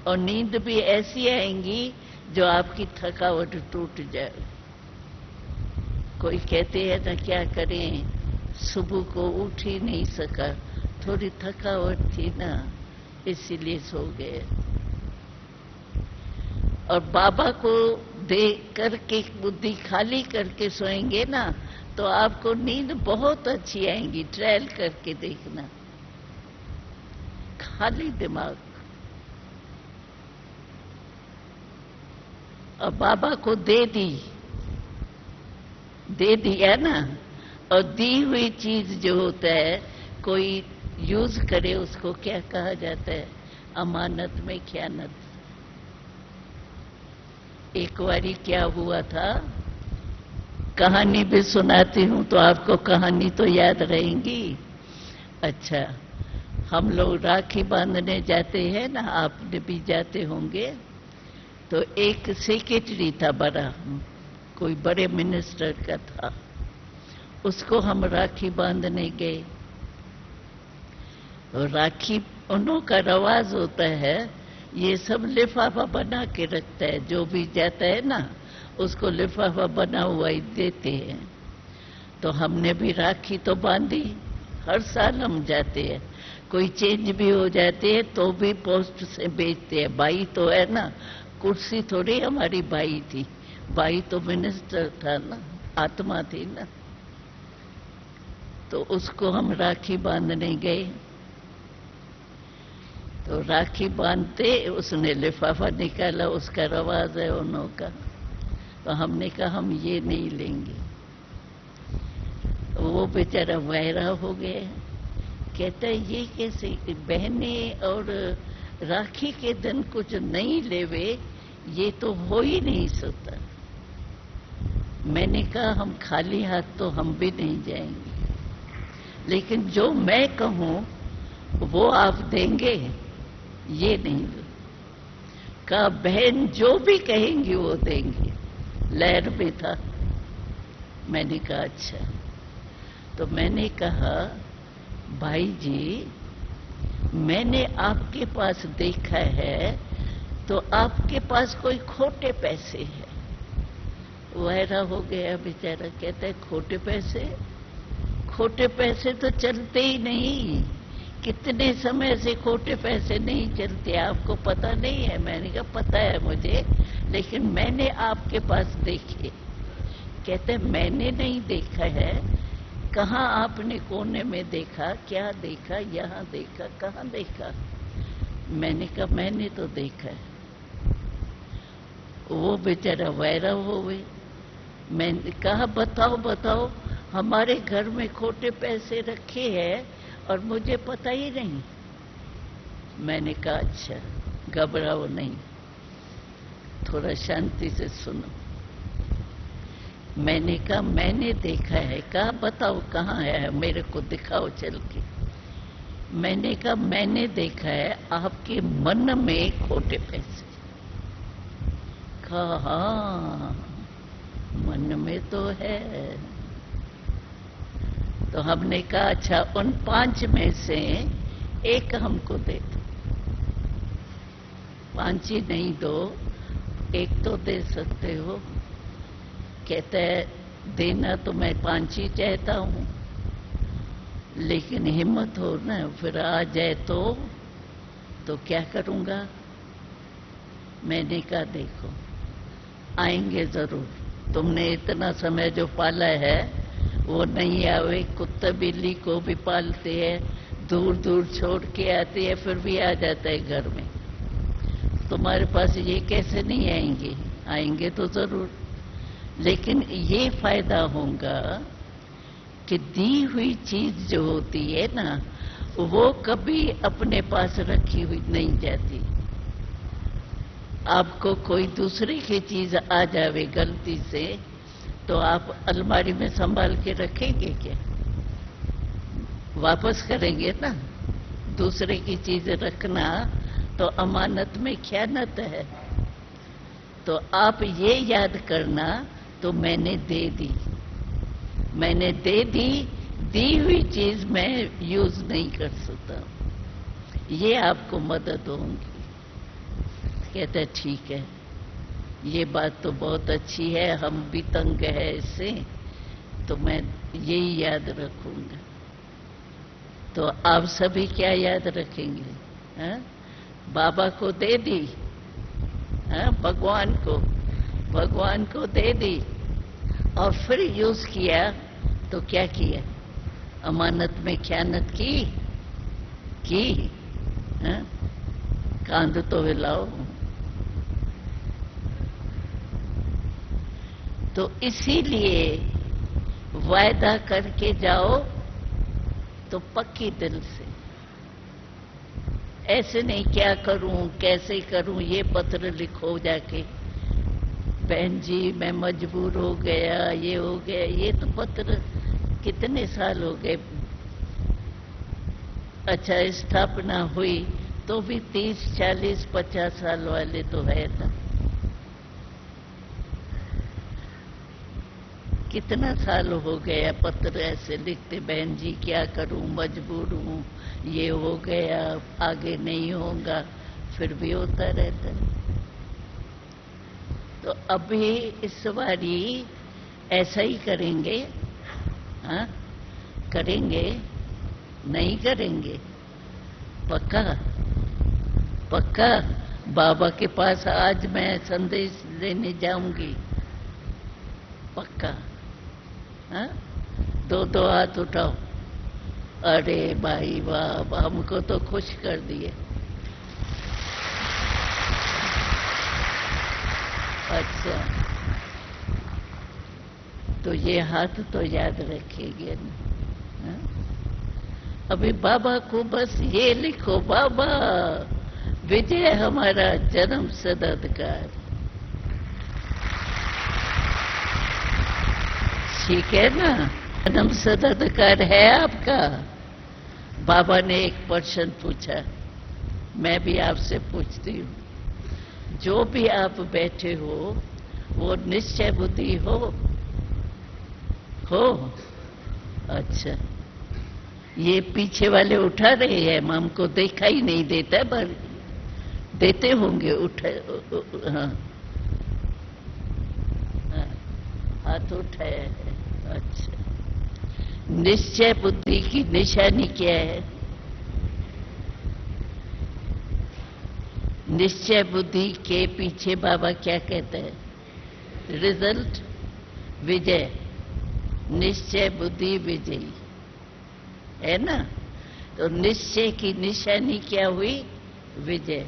और नींद भी ऐसी आएंगी जो आपकी थकावट टूट जाए। कोई कहते हैं ना क्या करें, सुबह को उठ ही नहीं सका, थोड़ी थकावट थी ना इसीलिए सो गए। और बाबा को दे करके बुद्धि खाली करके सोएंगे ना तो आपको नींद बहुत अच्छी आएंगी। ट्रायल करके देखना, खाली दिमाग। और बाबा को दे दिया ना। और दी हुई चीज जो होता है कोई यूज करे उसको क्या कहा जाता है? अमानत में ख्यानत। एक बारी क्या हुआ था, कहानी भी सुनाती हूं तो आपको कहानी तो याद रहेंगी। अच्छा, हम लोग राखी बांधने जाते हैं ना, आपने भी जाते होंगे। तो एक सेक्रेटरी था बड़ा, कोई बड़े मिनिस्टर का था, उसको हम राखी बांधने गए। तो राखी उन्हों का रवाज होता है, ये सब लिफाफा बना के रखता है, जो भी जाता है ना उसको लिफाफा बना हुआ ही देते हैं। तो हमने भी राखी तो बांधी, हर साल हम जाते हैं। कोई चेंज भी हो जाते हैं तो भी पोस्ट से भेजते हैं। भाई तो है ना, कुर्सी थोड़ी हमारी भाई थी, भाई तो मिनिस्टर था ना, आत्मा थी ना। तो उसको हम राखी बांधने गए। तो राखी बांधते उसने लिफाफा निकाला, उसका रवाज है उन्हों का। तो हमने कहा हम ये नहीं लेंगे। वो बेचारा वायरा हो गया, कहता है ये कैसे बहनें और राखी के दिन कुछ नहीं लेवे, ये तो हो ही नहीं सकता। मैंने कहा हम खाली हाथ तो हम भी नहीं जाएंगे, लेकिन जो मैं कहूं वो आप देंगे, ये नहीं। कहा बहन जो भी कहेंगी वो देंगे। लहर में था। मैंने कहा अच्छा। तो मैंने कहा भाई जी, मैंने आपके पास देखा है तो आपके पास कोई खोटे पैसे हैं। वहरा हो गया बेचारा, कहता है खोटे पैसे? खोटे पैसे तो चलते ही नहीं, कितने समय से खोटे पैसे नहीं चलते, आपको पता नहीं है? मैंने कहा पता है मुझे, लेकिन मैंने आपके पास देखे। कहते मैंने नहीं देखा है। कहाँ आपने कोने में देखा? क्या देखा? यहाँ देखा? कहाँ देखा? मैंने कहा मैंने तो देखा है। वो बेचारा वैरव हो गई। मैंने कहा बताओ बताओ, हमारे घर में खोटे पैसे रखे हैं और मुझे पता ही नहीं। मैंने कहा अच्छा, घबराओ नहीं, थोड़ा शांति से सुनो। मैंने कहा मैंने देखा है। कहा बताओ कहाँ है, मेरे को दिखाओ चल के। मैंने कहा मैंने देखा है आपके मन में खोटे पैसे। कहा हाँ, मन में तो है। तो हमने कहा अच्छा, उन 5 में से एक हमको दे दो। 5 ही नहीं दो, एक तो दे सकते हो। कहता है देना तो मैं 5 ही चाहता हूं, लेकिन हिम्मत हो ना, फिर आ जाए तो क्या करूंगा? मैंने कहा देखो आएंगे जरूर, तुमने इतना समय जो पाला है वो नहीं आवे। कुत्ता बिल्ली को भी पालते हैं, दूर दूर छोड़ के आते हैं, फिर भी आ जाता है घर में। तुम्हारे पास ये कैसे नहीं आएंगे? आएंगे तो जरूर, लेकिन ये फायदा होगा कि दी हुई चीज जो होती है ना, वो कभी अपने पास रखी हुई नहीं जाती। आपको कोई दूसरे की चीज आ जावे गलती से, तो आप अलमारी में संभाल के रखेंगे क्या? वापस करेंगे ना। दूसरे की चीज रखना तो अमानत में ख़यानत है। तो आप ये याद करना, तो मैंने दे दी, मैंने दे दी, दी हुई चीज मैं यूज नहीं कर सकता। ये आपको मदद होगी। कहते हैं ठीक है, ये बात तो बहुत अच्छी है, हम भी तंग है इससे, तो मैं यही याद रखूंगा। तो आप सभी क्या याद रखेंगे? हा? बाबा को दे दी, हा? भगवान को दे दी, और फिर यूज किया तो क्या किया? अमानत में ख़यानत की। हा? कांध तो हिलाओ। तो इसीलिए वायदा करके जाओ तो पक्की दिल से। ऐसे नहीं क्या करूं, कैसे करूं, ये पत्र लिखो जाके, बहन जी मैं मजबूर हो गया, ये हो गया। ये तो पत्र कितने साल हो गए। अच्छा, स्थापना हुई तो भी 30, 40, 50 साल वाले तो है ना। कितना साल हो गया पत्र ऐसे लिखते, बहन जी क्या करूं, मजबूर हूं, ये हो गया, आगे नहीं होगा, फिर भी होता रहता है। तो अभी इस बारी ऐसा ही करेंगे। हाँ, करेंगे, नहीं करेंगे? पक्का? पक्का? बाबा के पास आज मैं संदेश लेने जाऊंगी। पक्का? हाँ? दो हाथ उठाओ। अरे भाई वाह, हमको तो खुश कर दिए। अच्छा, तो ये हाथ तो याद रखिएगा ना। हाँ? अभी बाबा को बस ये लिखो, बाबा विजय हमारा जन्म सदाधिकार। ठीक है ना? जन्म सदाधिकार है आपका। बाबा ने एक प्रश्न पूछा, मैं भी आपसे पूछती हूँ। जो भी आप बैठे हो वो निश्चय बुद्धि हो? अच्छा, ये पीछे वाले उठा रहे हैं, हमको देखा ही नहीं देता, पर देते होंगे। हाँ, हाथ उठाया है। अच्छा, निश्चय बुद्धि की निशानी क्या है? निश्चय बुद्धि के पीछे बाबा क्या कहते हैं? रिजल्ट, विजय। निश्चय बुद्धि विजयी है ना। तो निश्चय की निशानी क्या हुई? विजय।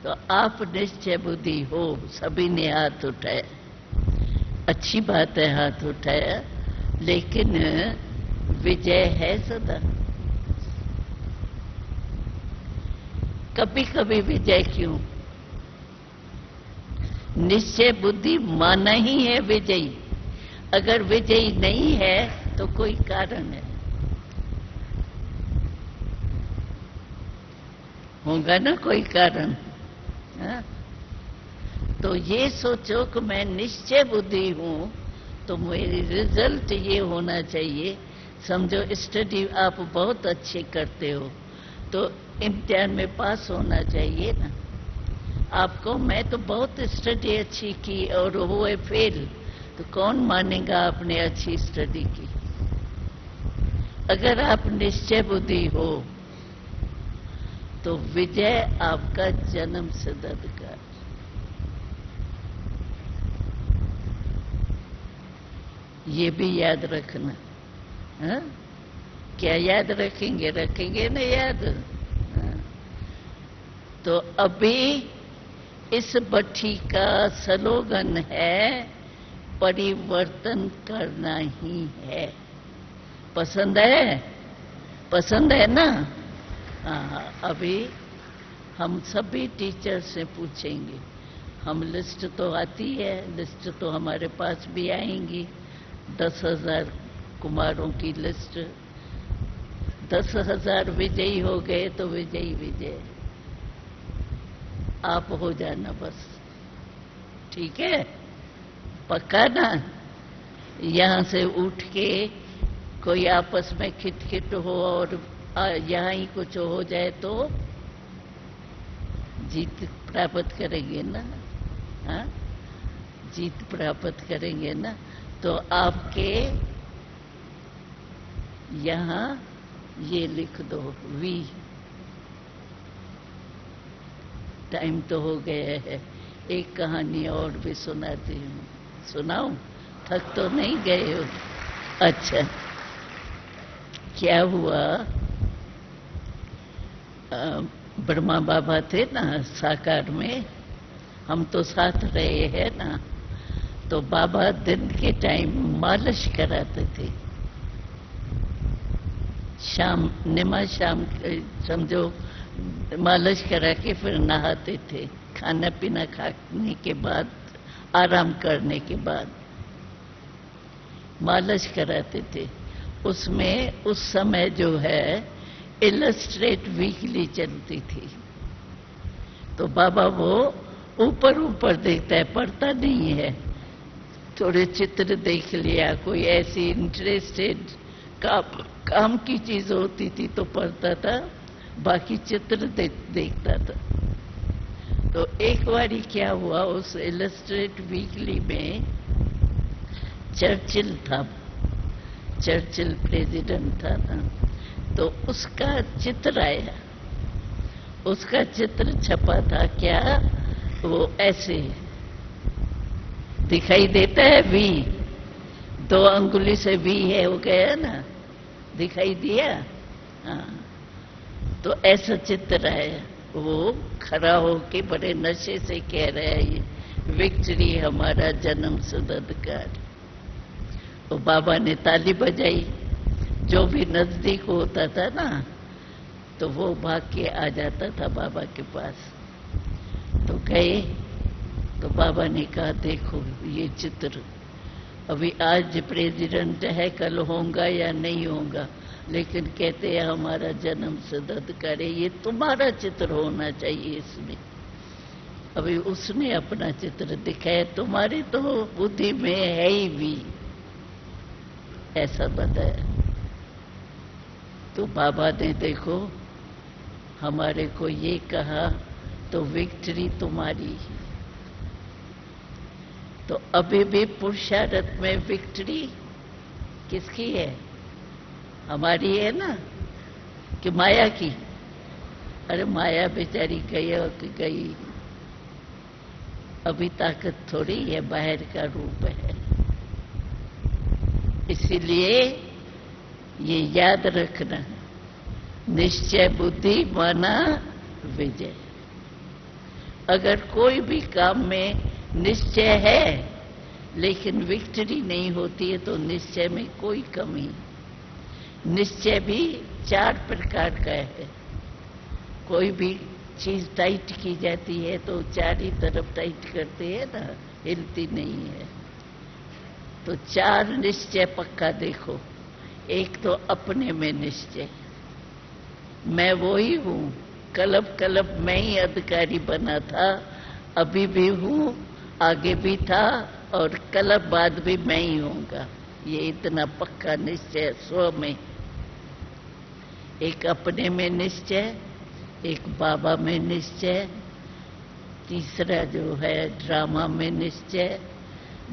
तो आप निश्चय बुद्धि हो। सभी ने हाथ उठाया, अच्छी बात है, हाथ उठाया, लेकिन विजय है सदा। कभी कभी विजय क्यों? निश्चय बुद्धि माना ही है विजयी। अगर विजयी नहीं है तो कोई कारण है, होगा ना कोई कारण। हाँ? तो ये सोचो कि मैं निश्चय बुद्धि हूं, तो मेरी रिजल्ट ये होना चाहिए। समझो स्टडी आप बहुत अच्छे करते हो, तो इम्तिहान में पास होना चाहिए ना आपको। मैं तो बहुत स्टडी अच्छी की और हुए फेल, तो कौन मानेगा आपने अच्छी स्टडी की? अगर आप निश्चय बुद्धि हो तो विजय आपका जन्म सिद्ध अधिकार। ये भी याद रखना। हाँ? क्या याद रखेंगे? रखेंगे ना याद? हाँ। तो अभी इस भट्ठी का स्लोगन है, परिवर्तन करना ही है। पसंद है? पसंद है ना? हाँ। अभी हम सभी टीचर से पूछेंगे। हम लिस्ट तो आती है, लिस्ट तो हमारे पास भी आएंगी, 10,000 कुमारों की लिस्ट। 10,000 विजयी हो गए तो विजयी विजय आप हो जाना बस। ठीक है? पक्का ना? यहां से उठ के कोई आपस में खिटखिट हो और यहां ही कुछ हो जाए तो जीत प्राप्त करेंगे ना? हाँ? जीत प्राप्त करेंगे ना? तो आपके यहां ये लिख दो, वी। टाइम तो हो गया है, एक कहानी और भी सुनाती हूँ। सुनाऊं? थक तो नहीं गए हो? अच्छा, क्या हुआ, ब्रह्मा बाबा थे ना साकार में, हम तो साथ रहे हैं ना, तो बाबा दिन के टाइम मालिश कराते थे। शाम निमा शाम समझो मालिश करा के फिर नहाते थे, खाना पीना खाने के बाद, आराम करने के बाद मालिश कराते थे। उसमें उस समय जो है इलस्ट्रेट वीकली चलती थी, तो बाबा वो ऊपर ऊपर देखता है, पढ़ता नहीं है। थोड़े चित्र देख लिया, कोई ऐसी इंटरेस्टेड काम की चीज होती थी तो पढ़ता था, बाकी चित्र देखता था। तो एक बारी क्या हुआ, उस इलस्ट्रेट वीकली में चर्चिल था, चर्चिल प्रेसिडेंट था ना, तो उसका चित्र आया, उसका चित्र छपा था। क्या वो ऐसे दिखाई देता है? वी, 2 अंगुली से वी है, हो गया ना, दिखाई दिया? हाँ। तो ऐसा चित्र है, वो खड़ा होके बड़े नशे से कह रहा है, ये विक्ट्री हमारा जन्म सुदधिकार। तो बाबा ने ताली बजाई, जो भी नजदीक होता था ना तो वो भाग के आ जाता था बाबा के पास। तो गए तो बाबा ने कहा, देखो ये चित्र, अभी आज प्रेसिडेंट है, कल होगा या नहीं होगा, लेकिन कहते हैं हमारा जन्म सुदधिकार है, ये तुम्हारा चित्र होना चाहिए इसमें। अभी उसने अपना चित्र दिखाया, तुम्हारी तो बुद्धि में है ही भी, ऐसा बताया। तो बाबा ने देखो हमारे को ये कहा, तो विक्ट्री तुम्हारी ही। तो अभी भी पुरुषार्थ में विक्ट्री किसकी है? हमारी है ना, कि माया की? अरे माया बेचारी गई और गई, अभी ताकत थोड़ी है, बाहर का रूप है। इसीलिए ये याद रखना, निश्चय बुद्धि माना विजय। अगर कोई भी काम में निश्चय है लेकिन विक्ट्री नहीं होती है तो निश्चय में कोई कमी। निश्चय भी 4 प्रकार का है। कोई भी चीज टाइट की जाती है तो 4 ही तरफ टाइट करते हैं ना, हिलती नहीं है। तो 4 निश्चय पक्का देखो। एक तो अपने में निश्चय, मैं वो ही हूं, कलब कलब मैं ही अधिकारी बना था, अभी भी हूं, आगे भी था और कलब बाद भी मैं ही होऊंगा। ये इतना पक्का निश्चय स्व में। एक अपने में निश्चय, एक बाबा में निश्चय, तीसरा जो है ड्रामा में निश्चय,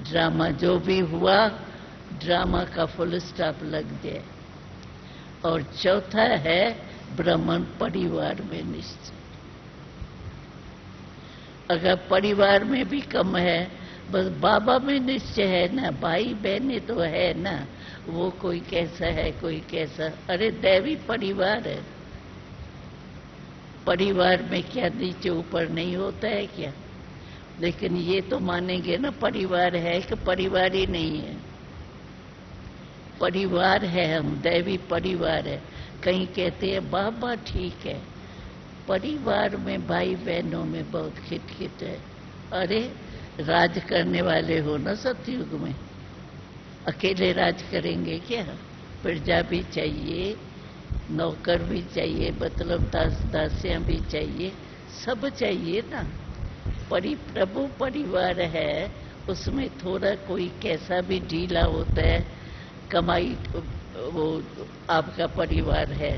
ड्रामा जो भी हुआ ड्रामा का फुल स्टॉप लग जाए। और चौथा है ब्राह्मण परिवार में निश्चय। अगर परिवार में भी कम है बस बाबा में निश्चय है ना, भाई बहने तो है ना, वो कोई कैसा है कोई कैसा। अरे दैवी परिवार है, परिवार में क्या नीचे ऊपर नहीं होता है क्या? लेकिन ये तो मानेंगे ना परिवार है कि परिवार ही नहीं है। परिवार है, हम दैवी परिवार है। कहीं कहते हैं बाबा ठीक है, परिवार में भाई बहनों में बहुत खिटखिट है। अरे राज करने वाले हो ना सतयुग में, अकेले राज करेंगे क्या? प्रजा भी चाहिए, नौकर भी चाहिए, मतलब दास दासियां भी चाहिए, सब चाहिए ना। प्रभु परिवार है, उसमें थोड़ा कोई कैसा भी ढीला होता है, कमाई वो आपका परिवार है,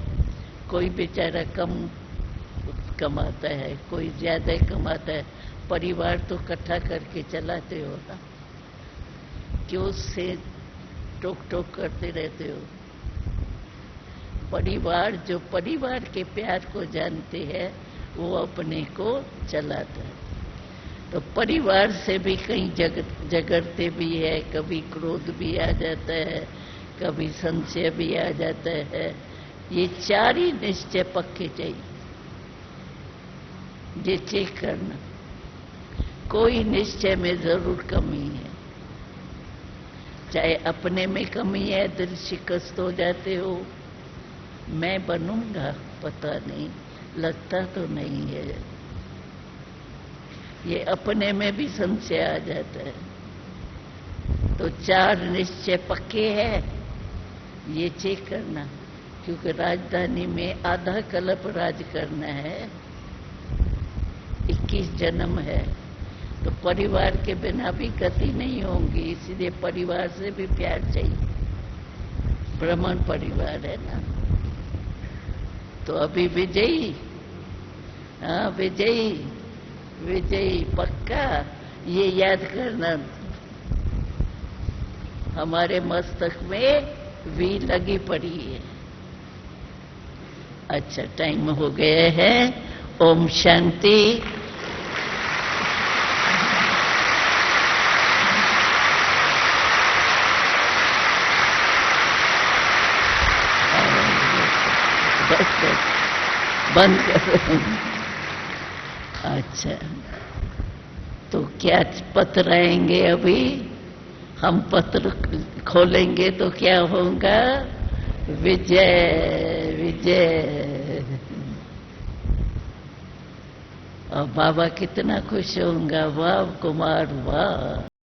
कोई बेचारा कम कमाता है, कोई ज्यादा कमाता है, परिवार तो इकट्ठा करके चलाते हो ना, क्यों उससे टोक टोक करते रहते हो? परिवार जो परिवार के प्यार को जानते हैं वो अपने को चलाता है। तो परिवार से भी कहीं झगड़ते भी है, कभी क्रोध भी आ जाता है, कभी संशय भी आ जाता है। ये चार ही निश्चय पक्के चाहिए, ये चेक करना। कोई निश्चय में जरूर कमी है, चाहे अपने में कमी है, दिल शिकस्त हो जाते हो, मैं बनूंगा पता नहीं, लगता तो नहीं है, ये अपने में भी संशय आ जाता है। तो चार निश्चय पक्के हैं, ये चेक करना। क्योंकि राजधानी में आधा कल्प राज करना है, 21 जन्म है, तो परिवार के बिना भी गति नहीं होंगी, इसलिए परिवार से भी प्यार चाहिए। ब्राह्मण परिवार है ना, तो अभी विजयी, हाँ विजयी विजयी पक्का, ये याद करना। हमारे मस्तक में वी लगी पड़ी है। अच्छा टाइम हो गया है। ओम शांति। बंद करो। अच्छा तो क्या पत्र आएंगे? अभी हम पत्र खोलेंगे तो क्या होगा? विजय विजय। और बाबा कितना खुश होंगे, वाह कुमार वाह।